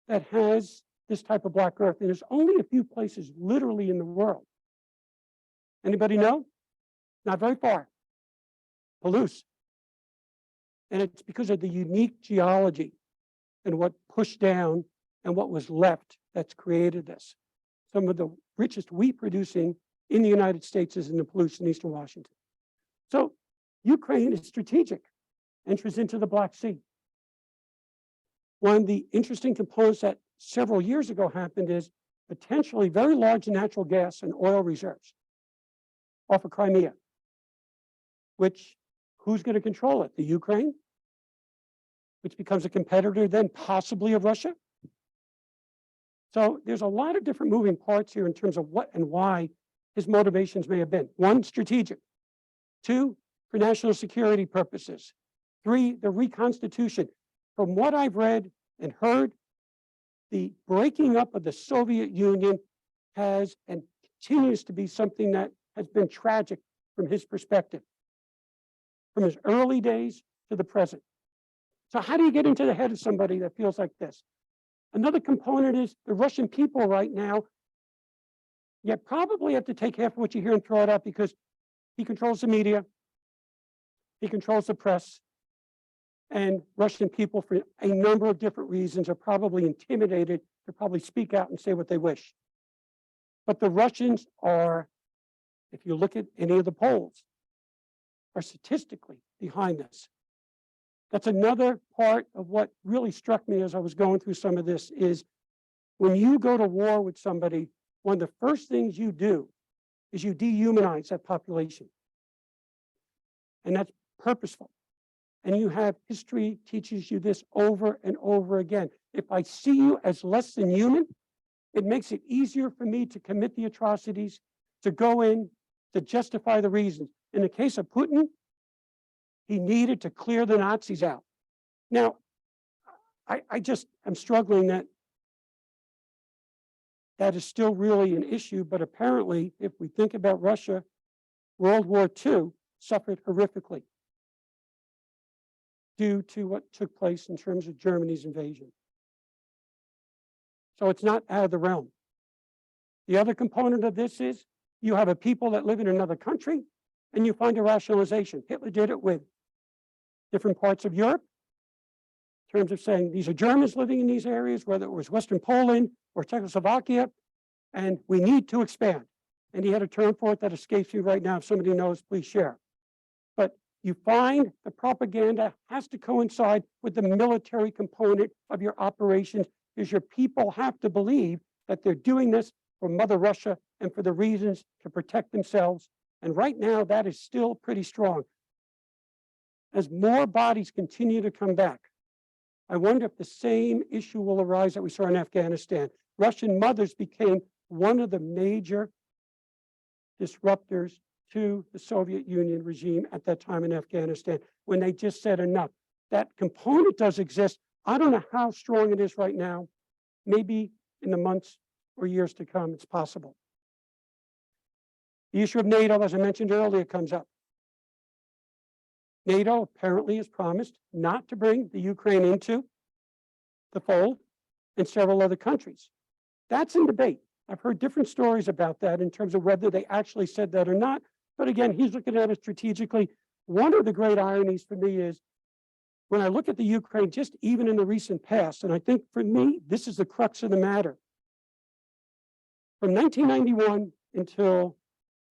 that has this type of black earth, and there's only a few places literally in the world. Anybody know? Not very far. Palouse. And it's because of the unique geology and what pushed down and what was left that's created this. Some of the richest wheat producing in the United States is in the Palouse in eastern Washington. So Ukraine is strategic, enters into the Black Sea. One of the interesting components that several years ago happened is potentially very large natural gas and oil reserves off of Crimea, which who's going to control it? The Ukraine, which becomes a competitor then possibly of Russia. So there's a lot of different moving parts here in terms of what and why his motivations may have been. One, strategic. Two, for national security purposes. Three, the reconstitution. From what I've read and heard, the breaking up of the Soviet Union has and continues to be something that has been tragic from his perspective, from his early days to the present. So how do you get into the head of somebody that feels like this? Another component is the Russian people right now, you probably have to take half of what you hear and throw it out because he controls the media, he controls the press, and Russian people, for a number of different reasons, are probably intimidated to probably speak out and say what they wish. But the Russians are, if you look at any of the polls, are statistically behind this. That's another part of what really struck me as I was going through some of this is when you go to war with somebody, one of the first things you do is you dehumanize that population. And that's purposeful. And you have history teaches you this over and over again. If I see you as less than human, it makes it easier for me to commit the atrocities, to go in, to justify the reasons. In the case of Putin, he needed to clear the Nazis out. Now, I just am struggling that is still really an issue, but apparently, if we think about Russia, World War II suffered horrifically due to what took place in terms of Germany's invasion. So it's not out of the realm. The other component of this is you have a people that live in another country and you find a rationalization. Hitler did it with different parts of Europe in terms of saying these are Germans living in these areas, whether it was Western Poland or Czechoslovakia, and we need to expand. And he had a term for it that escapes me right now. If somebody knows, please share. But you find the propaganda has to coincide with the military component of your operations, because your people have to believe that they're doing this for Mother Russia and for the reasons to protect themselves. And right now, that is still pretty strong. As more bodies continue to come back, I wonder if the same issue will arise that we saw in Afghanistan. Russian mothers became one of the major disruptors to the Soviet Union regime at that time in Afghanistan, when they just said enough. That component does exist. I don't know how strong it is right now. Maybe in the months or years to come, it's possible. The issue of NATO, as I mentioned earlier, comes up. NATO apparently has promised not to bring the Ukraine into the fold, and several other countries. That's in debate. I've heard different stories about that in terms of whether they actually said that or not. But again, he's looking at it strategically. One of the great ironies for me is when I look at the Ukraine, just even in the recent past, and I think for me, this is the crux of the matter. From 1991 until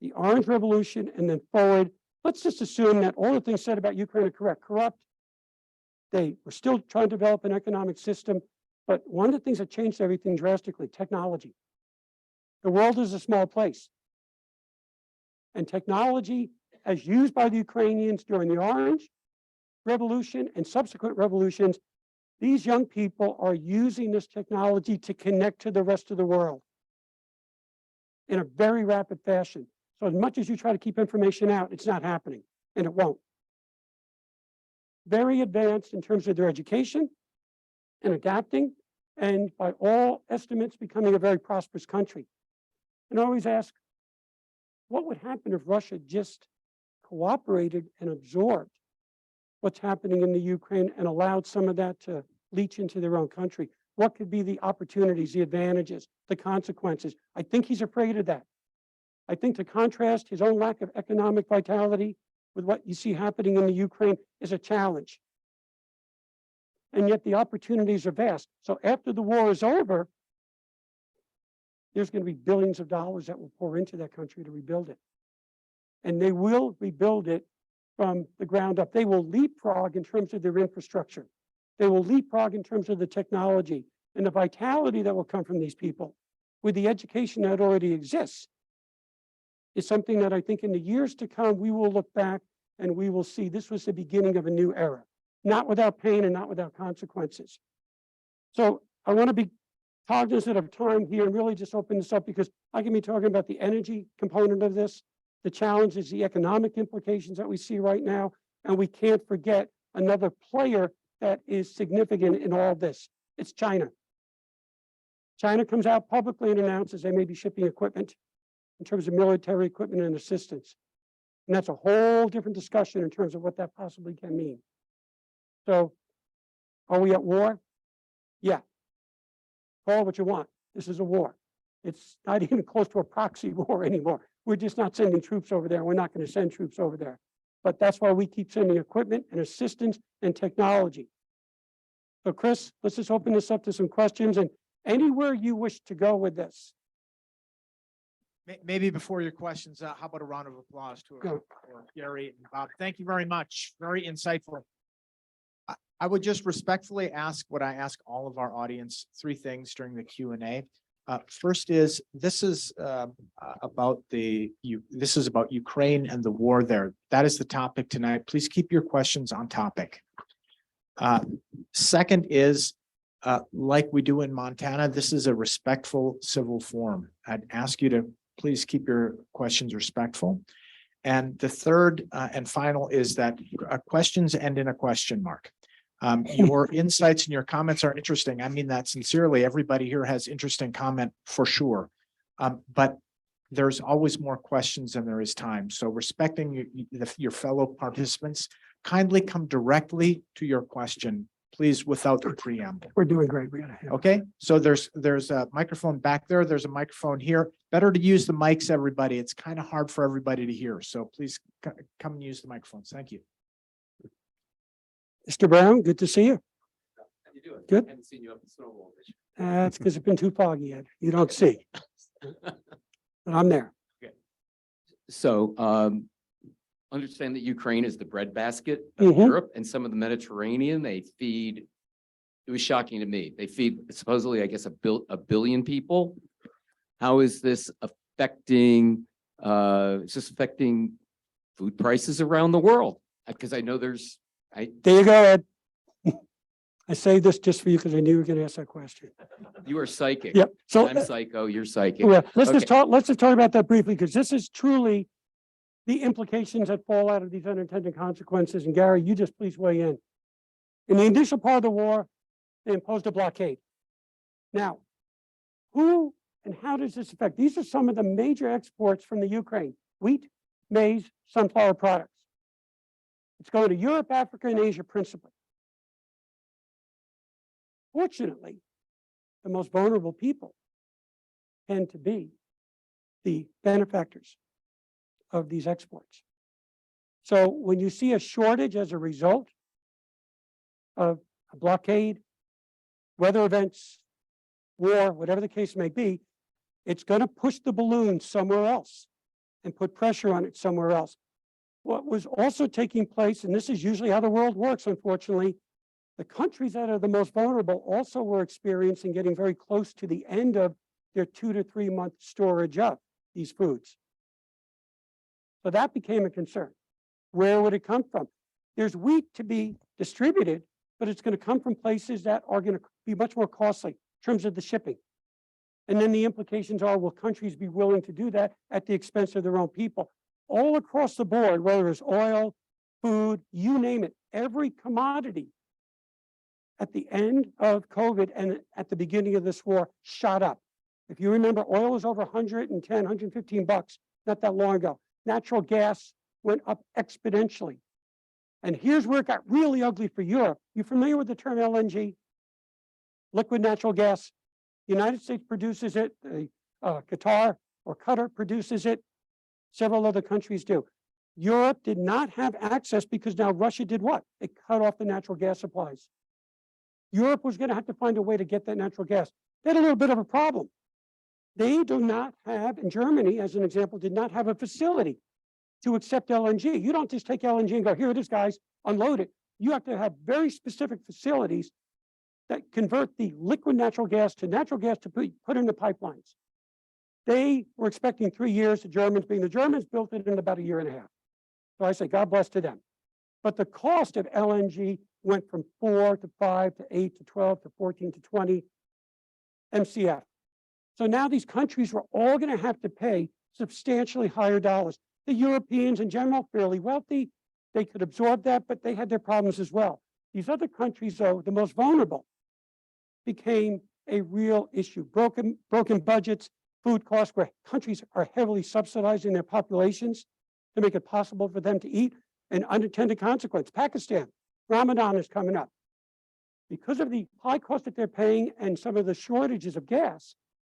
the Orange Revolution and then forward, let's just assume that all the things said about Ukraine are correct. Corrupt. They were still trying to develop an economic system, but one of the things that changed everything drastically, technology. The world is a small place. And technology, as used by the Ukrainians during the Orange Revolution and subsequent revolutions, these young people are using this technology to connect to the rest of the world in a very rapid fashion. So as much as you try to keep information out, it's not happening, and it won't. Very advanced in terms of their education and adapting, and by all estimates, becoming a very prosperous country. And I always ask, what would happen if Russia just cooperated and absorbed what's happening in the Ukraine and allowed some of that to leach into their own country? What could be the opportunities, the advantages, the consequences? I think he's afraid of that. I think to contrast his own lack of economic vitality with what you see happening in the Ukraine is a challenge. And yet the opportunities are vast. So after the war is over, there's going to be billions of dollars that will pour into that country to rebuild it. And they will rebuild it from the ground up. They will leapfrog in terms of their infrastructure. They will leapfrog in terms of the technology and the vitality that will come from these people with the education that already exists. Is something that I think in the years to come, we will look back and we will see this was the beginning of a new era, not without pain and not without consequences. So I want to be cognizant of time here and really just open this up because I can be talking about the energy component of this, the challenges, the economic implications that we see right now, and we can't forget another player that is significant in all this. It's China. China comes out publicly and announces they may be shipping equipment in terms of military equipment and assistance. And that's a whole different discussion in terms of what that possibly can mean. So are we at war? Yeah. Call it what you want. This is a war. It's not even close to a proxy war anymore. We're just not sending troops over there. We're not going to send troops over there. But that's why we keep sending equipment and assistance and technology. So Chris, let's just open this up to some questions and anywhere you wish to go with this. Maybe before your questions, how about a round of applause to Go. for Gary and Bob? Thank you very much. Very insightful. I would just respectfully ask what I ask all of our audience, 3 things during the Q&A. First is, this is about Ukraine and the war there. That is the topic tonight. Please keep your questions on topic. Second is, like we do in Montana, this is a respectful civil forum. I'd ask you to please keep your questions respectful. And the third and final is that questions end in a question mark. Your insights and your comments are interesting. I mean that sincerely. Everybody here has interesting comment for sure. But there's always more questions than there is time. So respecting your fellow participants, kindly come directly to your question, please, without the preamble. We're doing great. We got to have. Okay, so there's a microphone back there. There's a microphone here. Better to use the mics, everybody. It's kind of hard for everybody to hear. So please come and use the microphones. Thank you. Mr. Brown, good to see you. How you doing? Good. I haven't seen you up in Snowball this That's because it's been too foggy yet. You don't see. But I'm there. So, understand that Ukraine is the breadbasket of Mhm. Europe and some of the Mediterranean. They feed, it was shocking to me. They feed supposedly, I guess, a billion people. How is this affecting, food prices around the world? Because I know there's, There you go, Ed. I saved this just for you because I knew you were going to ask that question. you are psychic. Yep. So I'm psycho, you're psychic. well, let's just Okay. talk about that briefly because this is truly the implications that fall out of these unintended consequences. And Gary, you just please weigh in. In the initial part of the war, they imposed a blockade. Now, who and how does this affect? These are some of the major exports from the Ukraine: wheat, maize, sunflower products. It's going to Europe, Africa, and Asia principally. Fortunately, the most vulnerable people tend to be the benefactors of these exports. So when you see a shortage as a result, of a blockade, weather events, war, whatever the case may be, it's going to push the balloon somewhere else and put pressure on it somewhere else. What was also taking place, and this is usually how the world works, unfortunately, the countries that are the most vulnerable also were experiencing getting very close to the end of their 2 to 3 month storage of these foods. So that became a concern. Where would it come from? There's wheat to be distributed, but it's going to come from places that are going to be much more costly in terms of the shipping. And then the implications are, will countries be willing to do that at the expense of their own people? All across the board, whether it's oil, food, you name it, every commodity at the end of COVID and at the beginning of this war shot up. If you remember, oil was over 110, 115 bucks not that long ago. Natural gas went up exponentially. And here's where it got really ugly for Europe. You familiar with the term LNG? Liquid natural gas. The United States produces it. Qatar or Qatar produces it. Several other countries do. Europe did not have access because now Russia did what? It cut off the natural gas supplies. Europe was going to have to find a way to get that natural gas. They had a little bit of a problem. They do not have, in Germany, as an example, did not have a facility to accept LNG. You don't just take LNG and go, here it is, guys, unload it. You have to have very specific facilities that convert the liquid natural gas to put in the pipelines. They were expecting 3 years, the Germans built it in about 1.5 years. So I say, God bless to them. But the cost of LNG went from 4 to 5 to 8 to 12 to 14 to 20 MCF. So now these countries were all going to have to pay substantially higher dollars. The Europeans in general, fairly wealthy, they could absorb that, but they had their problems as well. These other countries, though, the most vulnerable, became a real issue. Broken budgets, food costs, where countries are heavily subsidizing their populations to make it possible for them to eat, and unintended consequence. Pakistan, Ramadan is coming up. Because of the high cost that they're paying and some of the shortages of gas,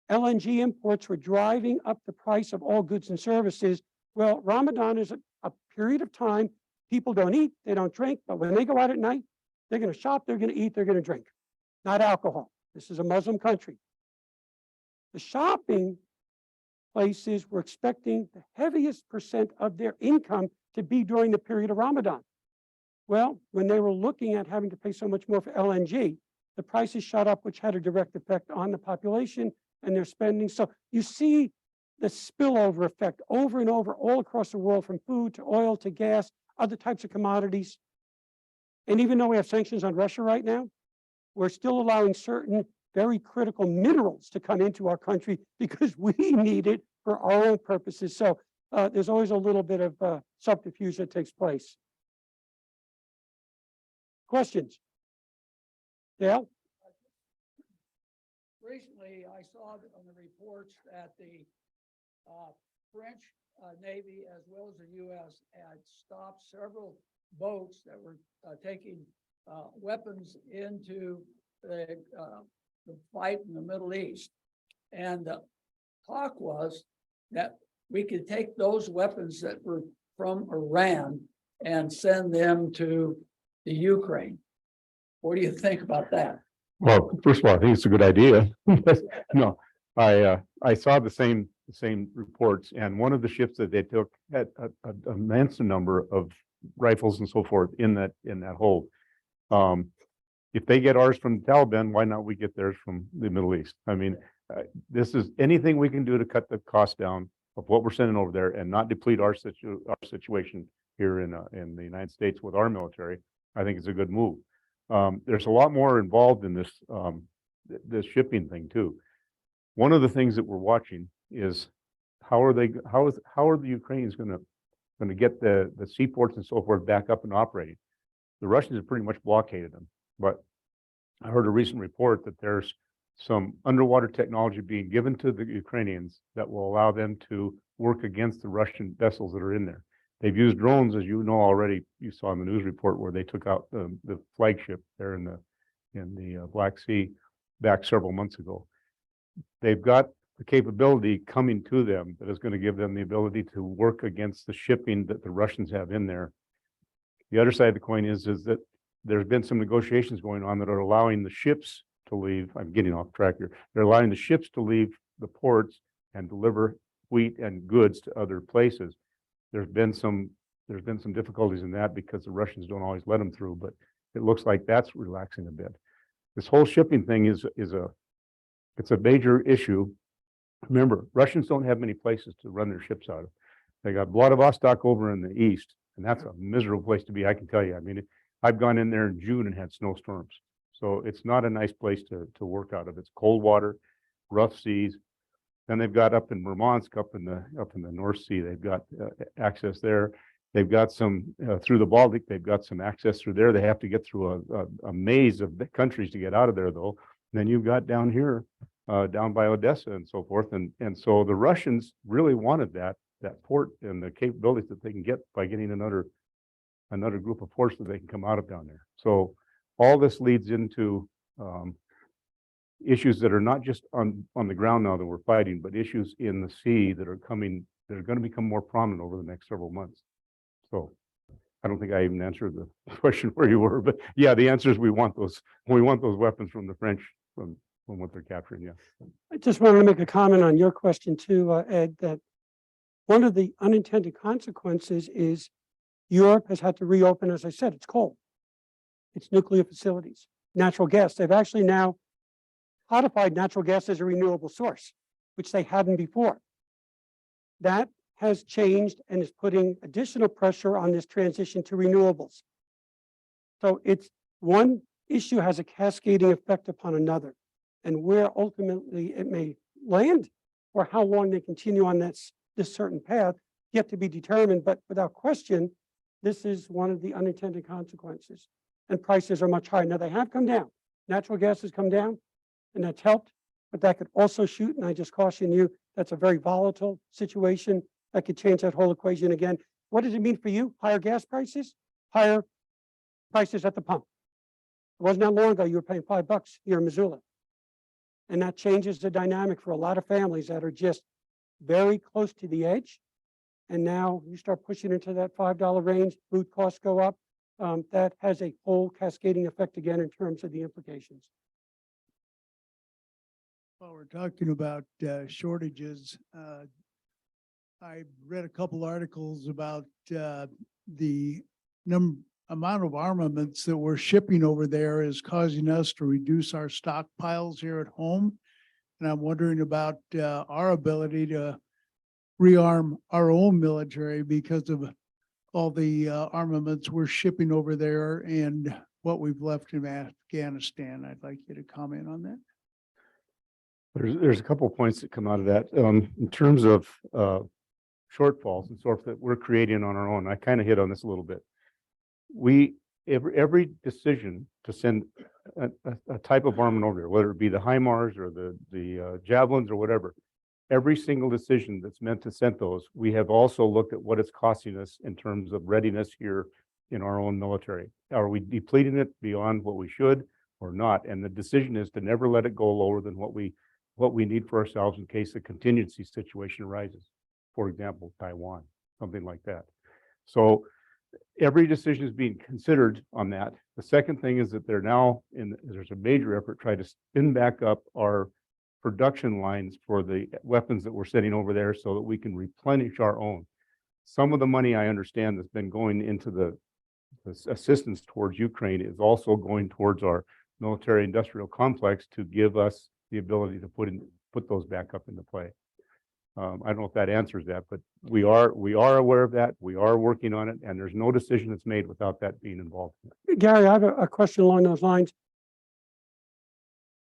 LNG imports were driving up the price of all goods and services. Well, Ramadan is a period of time people don't eat, they don't drink, but when they go out at night, they're going to shop, they're going to eat, they're going to drink, not alcohol. This is a Muslim country. The shopping places were expecting the heaviest percent of their income to be during the period of Ramadan. Well, when they were looking at having to pay so much more for LNG, the prices shot up, which had a direct effect on the population and their spending. So you see the spillover effect over and over all across the world, from food to oil to gas, other types of commodities. And even though we have sanctions on Russia right now, we're still allowing certain very critical minerals to come into our country because we need it for our own purposes. So there's always a little bit of subterfuge that takes place. Questions? Dale? Recently, I saw on the reports that the French Navy, as well as the U.S., had stopped several boats that were taking weapons into the fight in the Middle East. And the talk was that we could take those weapons that were from Iran and send them to the Ukraine. What do you think about that? Well, first of all, I think it's a good idea. No, I saw the same reports, and one of the ships that they took had an immense number of rifles and so forth in that hold. If they get ours from the Taliban, why not we get theirs from the Middle East? I mean, this is anything we can do to cut the cost down of what we're sending over there and not deplete our situation here in the United States with our military. I think it's a good move. There's a lot more involved in this this shipping thing too. One of the things that we're watching is how are the Ukrainians going to get the seaports and so forth back up and operating? The Russians have pretty much blockaded them, but I heard a recent report that there's some underwater technology being given to the Ukrainians that will allow them to work against the Russian vessels that are in there. They've used drones, as you know already. You saw in the news report where they took out the flagship there in the Black Sea back several months ago. They've got the capability coming to them that is going to give them the ability to work against the shipping that the Russians have in there. The other side of the coin is that there's been some negotiations going on that are allowing the ships to leave. I'm getting off track here. They're allowing the ships to leave the ports and deliver wheat and goods to other places. There's been some difficulties in that because the Russians don't always let them through, but it looks like that's relaxing a bit. This whole shipping thing it's a major issue. Remember, Russians don't have many places to run their ships out of. They got Vladivostok over in the east, and that's a miserable place to be, I can tell you. I mean, I've gone in there in June and had snowstorms. So it's not a nice place to work out of. It's cold water, rough seas. Then they've got up in Murmansk, up in the North Sea, they've got access there. They've got some through the Baltic. They've got some access through there. They have to get through a maze of countries to get out of there, though. And then you've got down here, down by Odessa and so forth. And so the Russians really wanted that port and the capabilities that they can get by getting another group of ports that they can come out of down there. So all this leads into issues that are not just on the ground now that we're fighting, but issues in the sea that are going to become more prominent over the next several months. So I don't think I even answered the question where you were, but yeah, the answer is we want those weapons from the French from what they're capturing. Yeah. I just wanted to make a comment on your question too, Ed, that one of the unintended consequences is Europe has had to reopen, as I said, it's coal, it's nuclear facilities, natural gas. They've actually now codified natural gas as a renewable source, which they hadn't before. That has changed and is putting additional pressure on this transition to renewables. So it's one issue has a cascading effect upon another, and where ultimately it may land or how long they continue on this certain path yet to be determined. But without question, this is one of the unintended consequences. And prices are much higher. Now they have come down. Natural gas has come down, and that's helped, but that could also shoot. And I just caution you, that's a very volatile situation. That could change that whole equation again. What does it mean for you? Higher gas prices, higher prices at the pump. It wasn't that long ago you were paying $5 here in Missoula. And that changes the dynamic for a lot of families that are just very close to the edge. And now you start pushing into that $5 range, food costs go up. That has a whole cascading effect again in terms of the implications. While we're talking about shortages, I read a couple articles about the amount of armaments that we're shipping over there is causing us to reduce our stockpiles here at home. And I'm wondering about our ability to rearm our own military because of all the armaments we're shipping over there and what we've left in Afghanistan. I'd like you to comment on that. There's a couple of points that come out of that. In terms of shortfalls and sort that we're creating on our own, I kind of hit on this a little bit. Every decision to send a type of armament over there, whether it be the HIMARS or the javelins or whatever, every single decision that's meant to send those, we have also looked at what it's costing us in terms of readiness here in our own military. Are we depleting it beyond what we should or not? And the decision is to never let it go lower than what we need for ourselves in case a contingency situation arises. For example, Taiwan, something like that. So every decision is being considered on that. The second thing is that there's a major effort to try to spin back up our production lines for the weapons that we're sending over there so that we can replenish our own. Some of the money I understand that's been going into the assistance towards Ukraine is also going towards our military industrial complex to give us the ability to put those back up into play. I don't know if that answers that, but we are aware of that. We are working on it, and there's no decision that's made without that being involved. Gary, I have a question along those lines.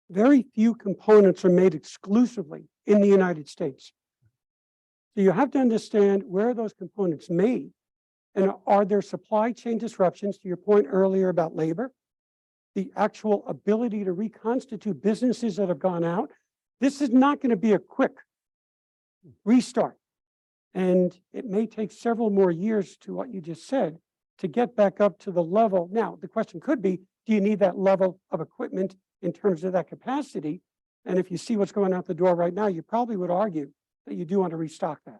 Very few components are made exclusively in the United States. So you have to understand where are those components made, and are there supply chain disruptions, to your point earlier about labor, the actual ability to reconstitute businesses that have gone out. This is not going to be a quick restart. And it may take several more years to what you just said to get back up to the level. Now, the question could be, do you need that level of equipment in terms of that capacity? And if you see what's going out the door right now, you probably would argue that you do want to restock that.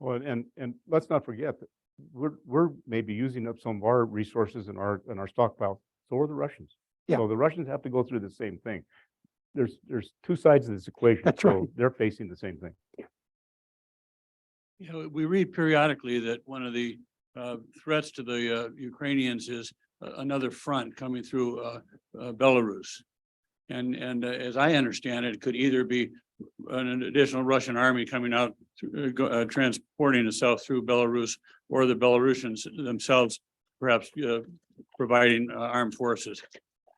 Well, and let's not forget that we're maybe using up some of our resources in our stockpile So are the Russians. Yeah. So the Russians have to go through the same thing. There's two sides of this equation. That's so right. they're facing the same thing. You know, we read periodically that one of the threats to the Ukrainians is another front coming through Belarus. And as I understand it, it could either be an additional Russian army coming out, transporting itself through Belarus, or the Belarusians themselves perhaps providing armed forces.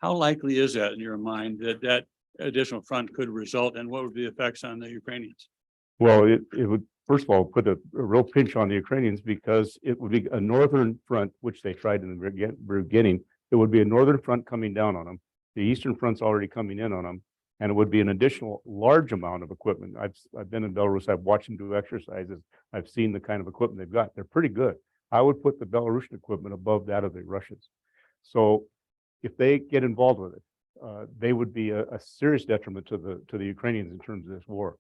How likely is that in your mind that that additional front could result, and what would be the effects on the Ukrainians? Well, it would, first of all, put a real pinch on the Ukrainians because it would be a northern front, which they tried in the beginning. It would be a northern front coming down on them. The eastern front's already coming in on them. And it would be an additional large amount of equipment. I've been in Belarus. I've watched them do exercises. I've seen the kind of equipment they've got. They're pretty good. I would put the Belarusian equipment above that of the Russians. So if they get involved with it, they would be a serious detriment to the Ukrainians in terms of this war.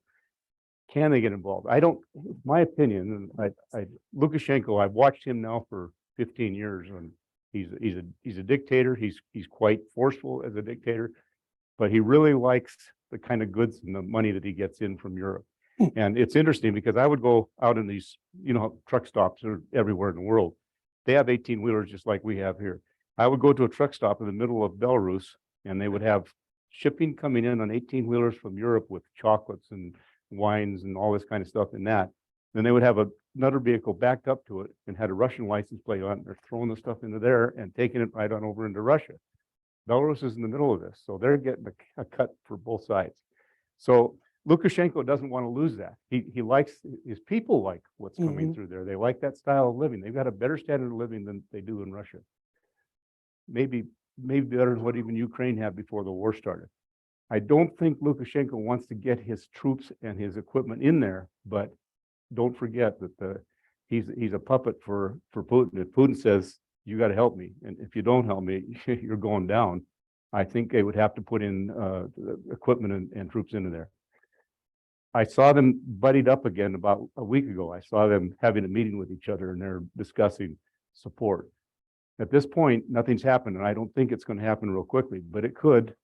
Can they get involved? I don't. My opinion, and Lukashenko. I've watched him now for 15 years, and he's a dictator. He's quite forceful as a dictator, but he really likes the kind of goods and the money that he gets in from Europe. And it's interesting because I would go out in these, truck stops are everywhere in the world. They have 18-wheelers just like we have here. I would go to a truck stop in the middle of Belarus, and they would have shipping coming in on 18-wheelers from Europe with chocolates and wines and all this kind of stuff in that. Then they would have another vehicle backed up to it and had a Russian license plate on it. They're throwing the stuff into there and taking it right on over into Russia. Belarus is in the middle of this, so they're getting a cut for both sides. So Lukashenko doesn't want to lose that. He likes, his people like what's coming through there. They like that style of living. They've got a better standard of living than they do in Russia. Maybe better than what even Ukraine had before the war started. I don't think Lukashenko wants to get his troops and his equipment in there, but don't forget that he's a puppet for Putin. If Putin says, you got to help me, and if you don't help me, you're going down, I think they would have to put in equipment and troops into there. I saw them buddied up again about a week ago. I saw them having a meeting with each other, and they're discussing support. At this point, nothing's happened, and I don't think it's going to happen real quickly, but it could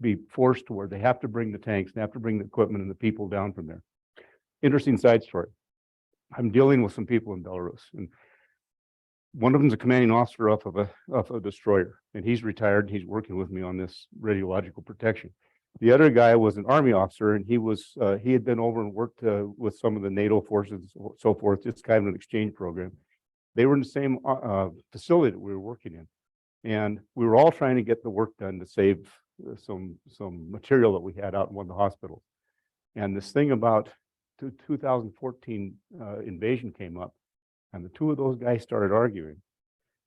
be forced to where they have to bring the tanks, they have to bring the equipment and the people down from there. Interesting side story. I'm dealing with some people in Belarus, and one of them is a commanding officer off of a destroyer, and he's retired. He's working with me on this radiological protection. The other guy was an army officer, and he had been over and worked with some of the NATO forces, so forth. It's kind of an exchange program. They were in the same facility that we were working in, and we were all trying to get the work done to save some material that we had out in one of the hospitals. And this thing about 2014 invasion came up, and the two of those guys started arguing.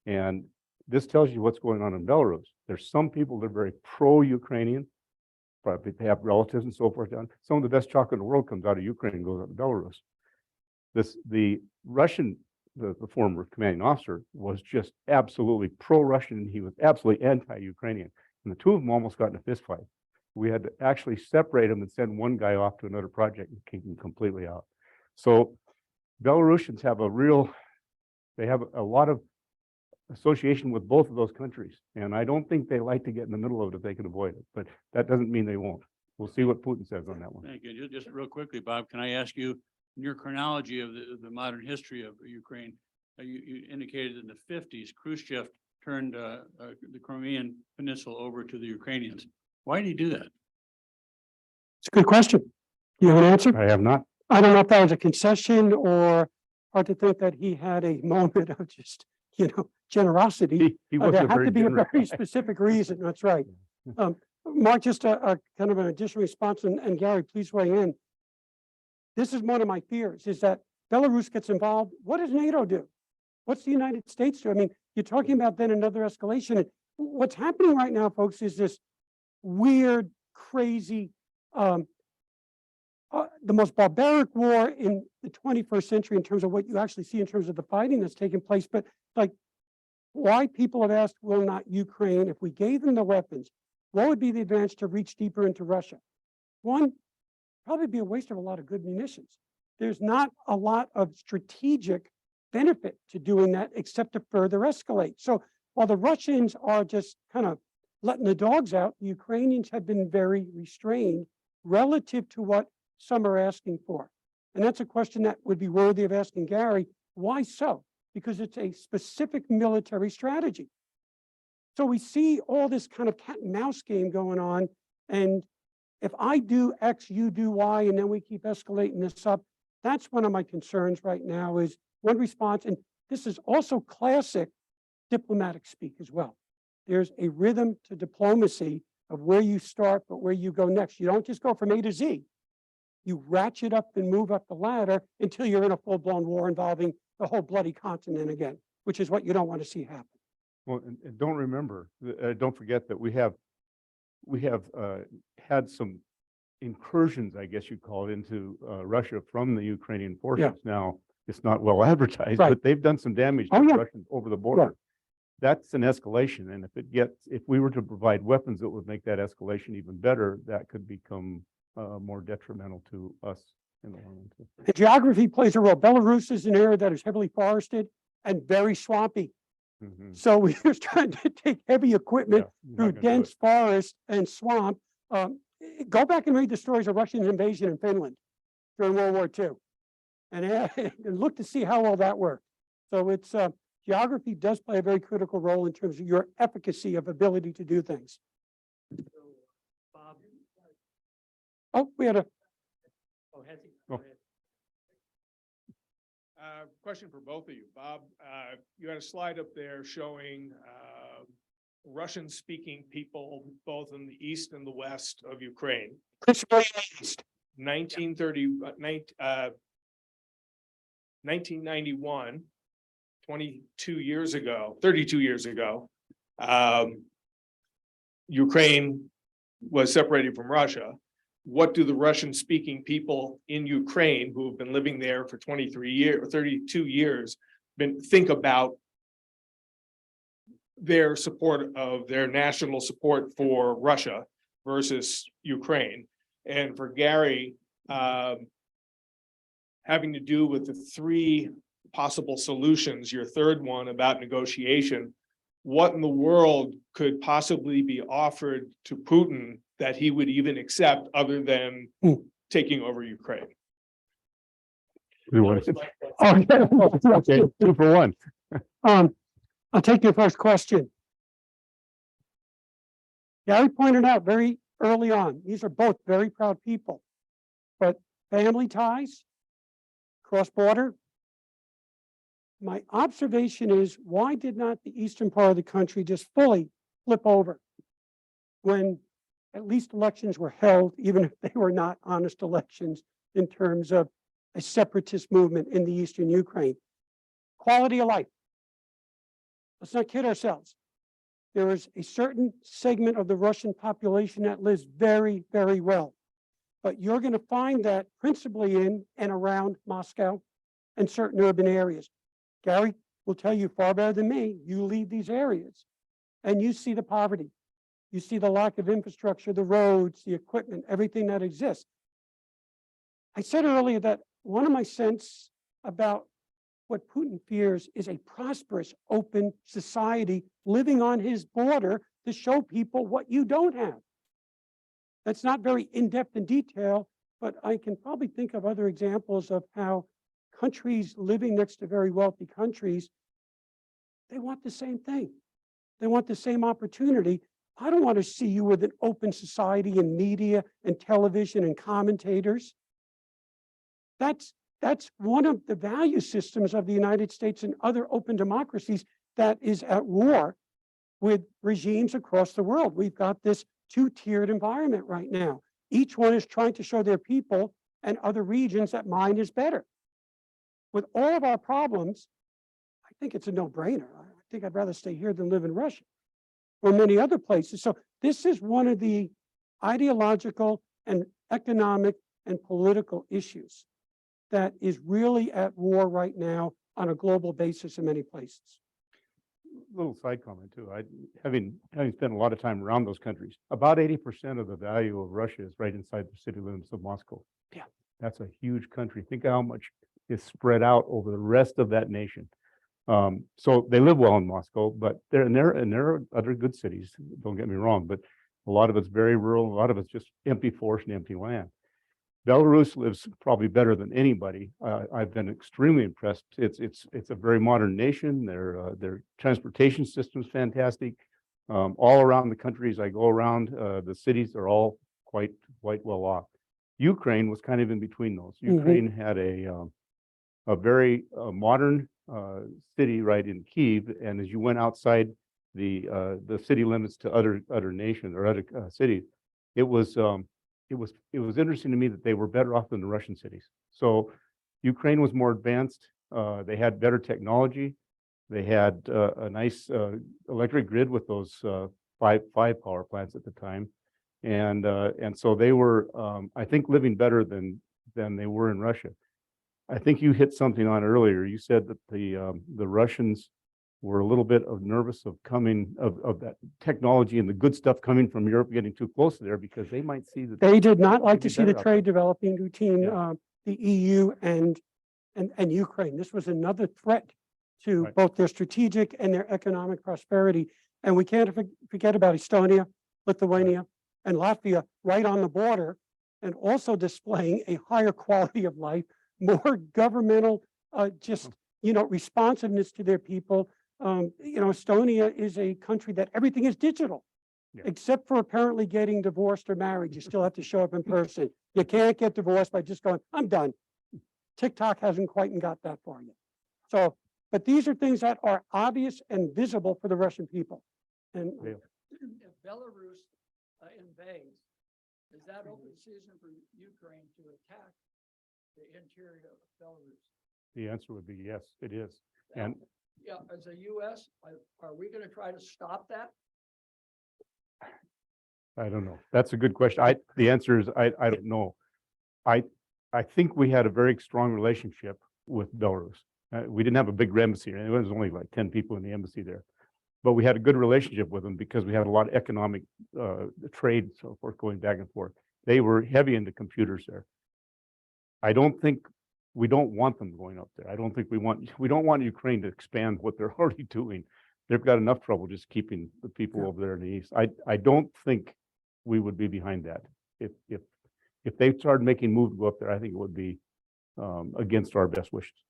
And this tells you what's going on in Belarus. There's some people that are very pro-Ukrainian, probably they have relatives and so forth down. Some of the best chocolate in the world comes out of Ukraine and goes out to Belarus. The Russian, the former commanding officer, was just absolutely pro-Russian, and he was absolutely anti-Ukrainian. And the two of them almost got in a fist fight. We had to actually separate them and send one guy off to another project and keep him completely out. So Belarusians have they have a lot of association with both of those countries. And I don't think they like to get in the middle of it if they can avoid it, but that doesn't mean they won't. We'll see what Putin says on that one. Thank you. Just real quickly, Bob, can I ask you, in your chronology of the modern history of Ukraine, you indicated in the 50s, Khrushchev turned the Crimean Peninsula over to the Ukrainians. Why did he do that? It's a good question. You have an answer? I have not. I don't know if that was a concession or hard to think that he had a moment of just, generosity. He There wasn't had to be a generous. very specific reason. That's right. Mark, just a kind of an additional response, and Gary, please weigh in. This is one of my fears, is that Belarus gets involved. What does NATO do? What's the United States do? I mean, you're talking about then another escalation. And what's happening right now, folks, is this weird, crazy, the most barbaric war in the 21st century in terms of what you actually see in terms of the fighting that's taking place. But like, why people have asked, will not Ukraine, if we gave them the weapons, what would be the advantage to reach deeper into Russia? One, probably be a waste of a lot of good munitions. There's not a lot of strategic benefit to doing that except to further escalate. So while the Russians are just kind of letting the dogs out, the Ukrainians have been very restrained relative to what some are asking for. And that's a question that would be worthy of asking Gary. Why so? Because it's a specific military strategy. So we see all this kind of cat and mouse game going on. And if I do X, you do Y, and then we keep escalating this up, that's one of my concerns right now is one response. And this is also classic diplomatic speak as well. There's a rhythm to diplomacy of where you start, but where you go next. You don't just go from A to Z. You ratchet up and move up the ladder until you're in a full-blown war involving the whole bloody continent again, which is what you don't want to see happen. Well, and don't forget that we have had some incursions, I guess you'd call it, into Russia from the Ukrainian forces. Now, it's not well advertised, Right. but they've done some damage to Oh, the yeah. Russians over the border. That's an escalation. And if we were to provide weapons that would make that escalation even better, that could become more detrimental to us in the long run too. And geography plays a role. Belarus is an area that is heavily forested and very swampy. Mhm. So we were trying to take heavy equipment Yeah, you're through not gonna do dense forest and swamp. Go back and read the stories of Russian invasion in Finland during World War II. And look to see how well that worked. So it's geography does play a very critical role in terms of your efficacy of ability to do things. Oh, we had a, Question for both of you. Bob, you had a slide up there showing Russian-speaking people both in the east and the west of Ukraine. principally east. 1991, 32 years ago, Ukraine was separated from Russia. What do the Russian-speaking people in Ukraine who have been living there for 23 years, or 32 years, think about their support of their national support for Russia versus Ukraine? And for Gary, having to do with the three possible solutions, your third one about negotiation, what in the world could possibly be offered to Putin that he would even accept other than taking over Ukraine? We want to- Okay, 2 for 1. I'll take your first question. Gary pointed out very early on, these are both very proud people, but family ties, cross-border. My observation is, why did not the eastern part of the country just fully flip over when at least elections were held, even if they were not honest elections in terms of a separatist movement in the eastern Ukraine? Quality of life. Let's not kid ourselves. There is a certain segment of the Russian population that lives very, very well. But you're going to find that principally in and around Moscow and certain urban areas. Gary will tell you far better than me, you leave these areas and you see the poverty. You see the lack of infrastructure, the roads, the equipment, everything that exists. I said earlier that one of my sense about what Putin fears is a prosperous, open society living on his border to show people what you don't have. That's not very in-depth in detail, but I can probably think of other examples of how countries living next to very wealthy countries, they want the same thing. They want the same opportunity. I don't want to see you with an open society and media and television and commentators. That's one of the value systems of the United States and other open democracies that is at war with regimes across the world. We've got this two-tiered environment right now. Each one is trying to show their people and other regions that mine is better. With all of our problems, I think it's a no-brainer. I think I'd rather stay here than live in Russia or many other places. So this is one of the ideological and economic and political issues that is really at war right now on a global basis in many places. Little side comment too. Having spent a lot of time around those countries, about 80% of the value of Russia is right inside the city limits of Moscow. Yeah. That's a huge country. Think of how much is spread out over the rest of that nation. So they live well in Moscow, but there are other good cities, don't get me wrong, but a lot of it's very rural, a lot of it's just empty forest and empty land. Belarus lives probably better than anybody. I've been extremely impressed. It's a very modern nation. Their transportation system's fantastic. All around the countries I go around, the cities are all quite well off. Ukraine was kind of in between those. Ukraine had a very modern city right in Kyiv, and as you went outside the city limits to other nations or other cities, it was interesting to me that they were better off than the Russian cities. So Ukraine was more advanced. They had better technology. They had a nice electric grid with those five power plants at the time, and so they were, I think, living better than they were in Russia. I think you hit something on earlier. You said that the Russians were a little bit nervous of that technology and the good stuff coming from Europe getting too close to there because they might see that They did not like be to see the better out there. trade developing between Yeah. the EU and Ukraine. This was another threat to Right. both their strategic and their economic prosperity. And we can't forget about Estonia, Lithuania, and Latvia right on the border, and also displaying a higher quality of life, more governmental, responsiveness to their people. Estonia is a country that everything is digital, Yeah. except for apparently getting divorced or married. You still have to show up in person. You can't get divorced by just going, I'm done. TikTok hasn't quite got that far yet. So, but these are things that are obvious and visible for the Russian people. And Yeah. If Belarus invades, is that open season for Ukraine to attack the interior of Belarus? The answer would be yes, it is. And Yeah, as a US, are we gonna try to stop that? I don't know. That's a good question. The answer is I don't know. I think we had a very strong relationship with Belarus. We didn't have a big embassy. It was only like 10 people in the embassy there, but we had a good relationship with them because we had a lot of economic trade and so forth going back and forth. They were heavy into computers there. We don't want them going up there. I don't think we don't want Ukraine to expand what they're already doing. They've got enough trouble just keeping the people over there in the east. I don't think we would be behind that. If they started making moves to go up there, I think it would be against our best wishes.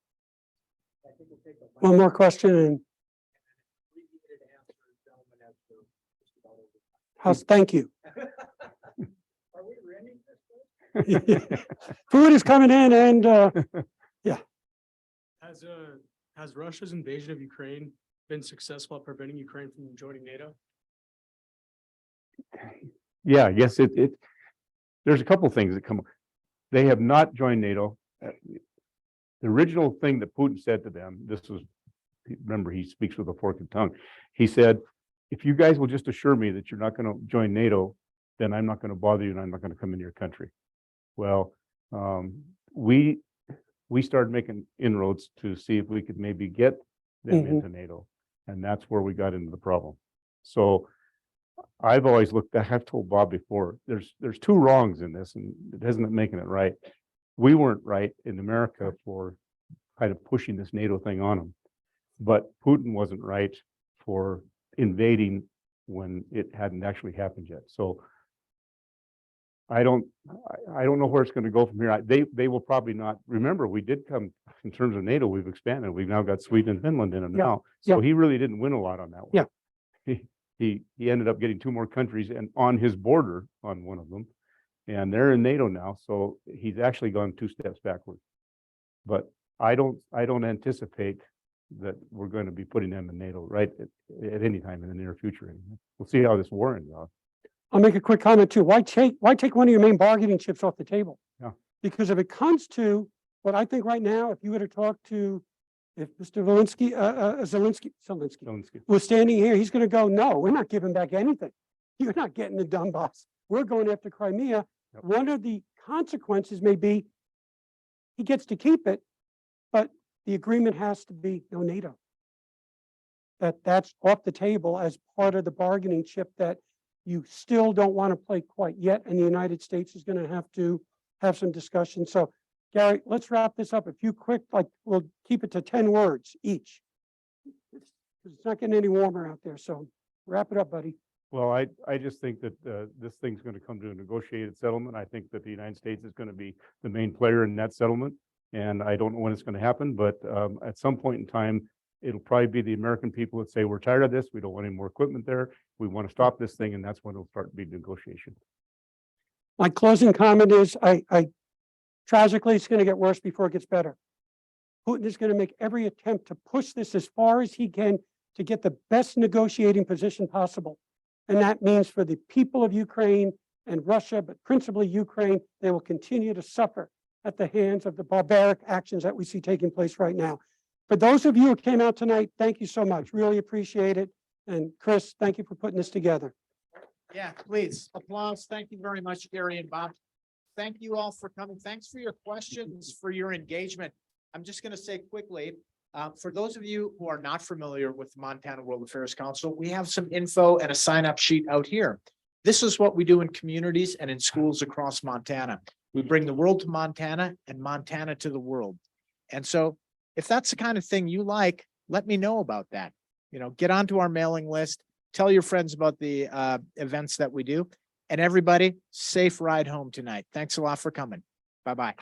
one more question, and thank you. Are we renting this? Food is coming in, and Has Russia's invasion of Ukraine been successful at preventing Ukraine from joining NATO? Yeah, yes, there's a couple things that come. They have not joined NATO. The original thing that Putin said to them, remember, he speaks with a forked tongue. He said, if you guys will just assure me that you're not going to join NATO, then I'm not going to bother you and I'm not going to come into your country. Well, we started making inroads to see if we could maybe get them into NATO. And that's where we got into the problem. So I've always I've told Bob before, there's two wrongs in this and it isn't making it right. We weren't right in America for kind of pushing this NATO thing on them, but Putin wasn't right for invading when it hadn't actually happened yet. So I don't know where it's going to go from here. They will probably not. Remember, we did come in terms of NATO. We've expanded. We've now got Sweden and Finland in it now. So he really didn't win a lot on that one. Yeah. He ended up getting two more countries and on his border on one of them, and they're in NATO now. So he's actually gone 2 steps backward. But I don't anticipate that we're going to be putting them in NATO right at any time in the near future. We'll see how this war ends up. I'll make a quick comment too. Why take one of your main bargaining chips off the table? Yeah. Because if it comes to what I think right now, if you were to talk to, if Mr. Zelensky was standing here, he's going to go, no, we're not giving back anything. You're not getting the Donbass. We're going after Crimea. Yep. One of the consequences may be he gets to keep it, but the agreement has to be no NATO. That's off the table as part of the bargaining chip that you still don't want to play quite yet, and the United States is going to have some discussion. So, Gary, let's wrap this up. A few quick, we'll keep it to 10 words each. It's not getting any warmer out there, so wrap it up, buddy. Well, I just think that this thing's going to come to a negotiated settlement. I think that the United States is going to be the main player in that settlement. And I don't know when it's going to happen, but at some point in time, it'll probably be the American people that say, we're tired of this. We don't want any more equipment there. We want to stop this thing. And that's when it'll start to be negotiation. My closing comment is, I tragically, it's going to get worse before it gets better. Putin is going to make every attempt to push this as far as he can to get the best negotiating position possible. And that means for the people of Ukraine and Russia, but principally Ukraine, they will continue to suffer at the hands of the barbaric actions that we see taking place right now. For those of you who came out tonight, thank you so much. Really appreciate it. And Chris, thank you for putting this together. Yeah, please, applause. Thank you very much, Gary and Bob. Thank you all for coming. Thanks for your questions, for your engagement. I'm just going to say quickly, for those of you who are not familiar with the Montana World Affairs Council, we have some info and a sign-up sheet out here. This is what we do in communities and in schools across Montana. We bring the world to Montana and Montana to the world. And so if that's the kind of thing you like, let me know about that. You know, get onto our mailing list, tell your friends about the events that we do. And everybody, safe ride home tonight. Thanks a lot for coming. Bye-bye.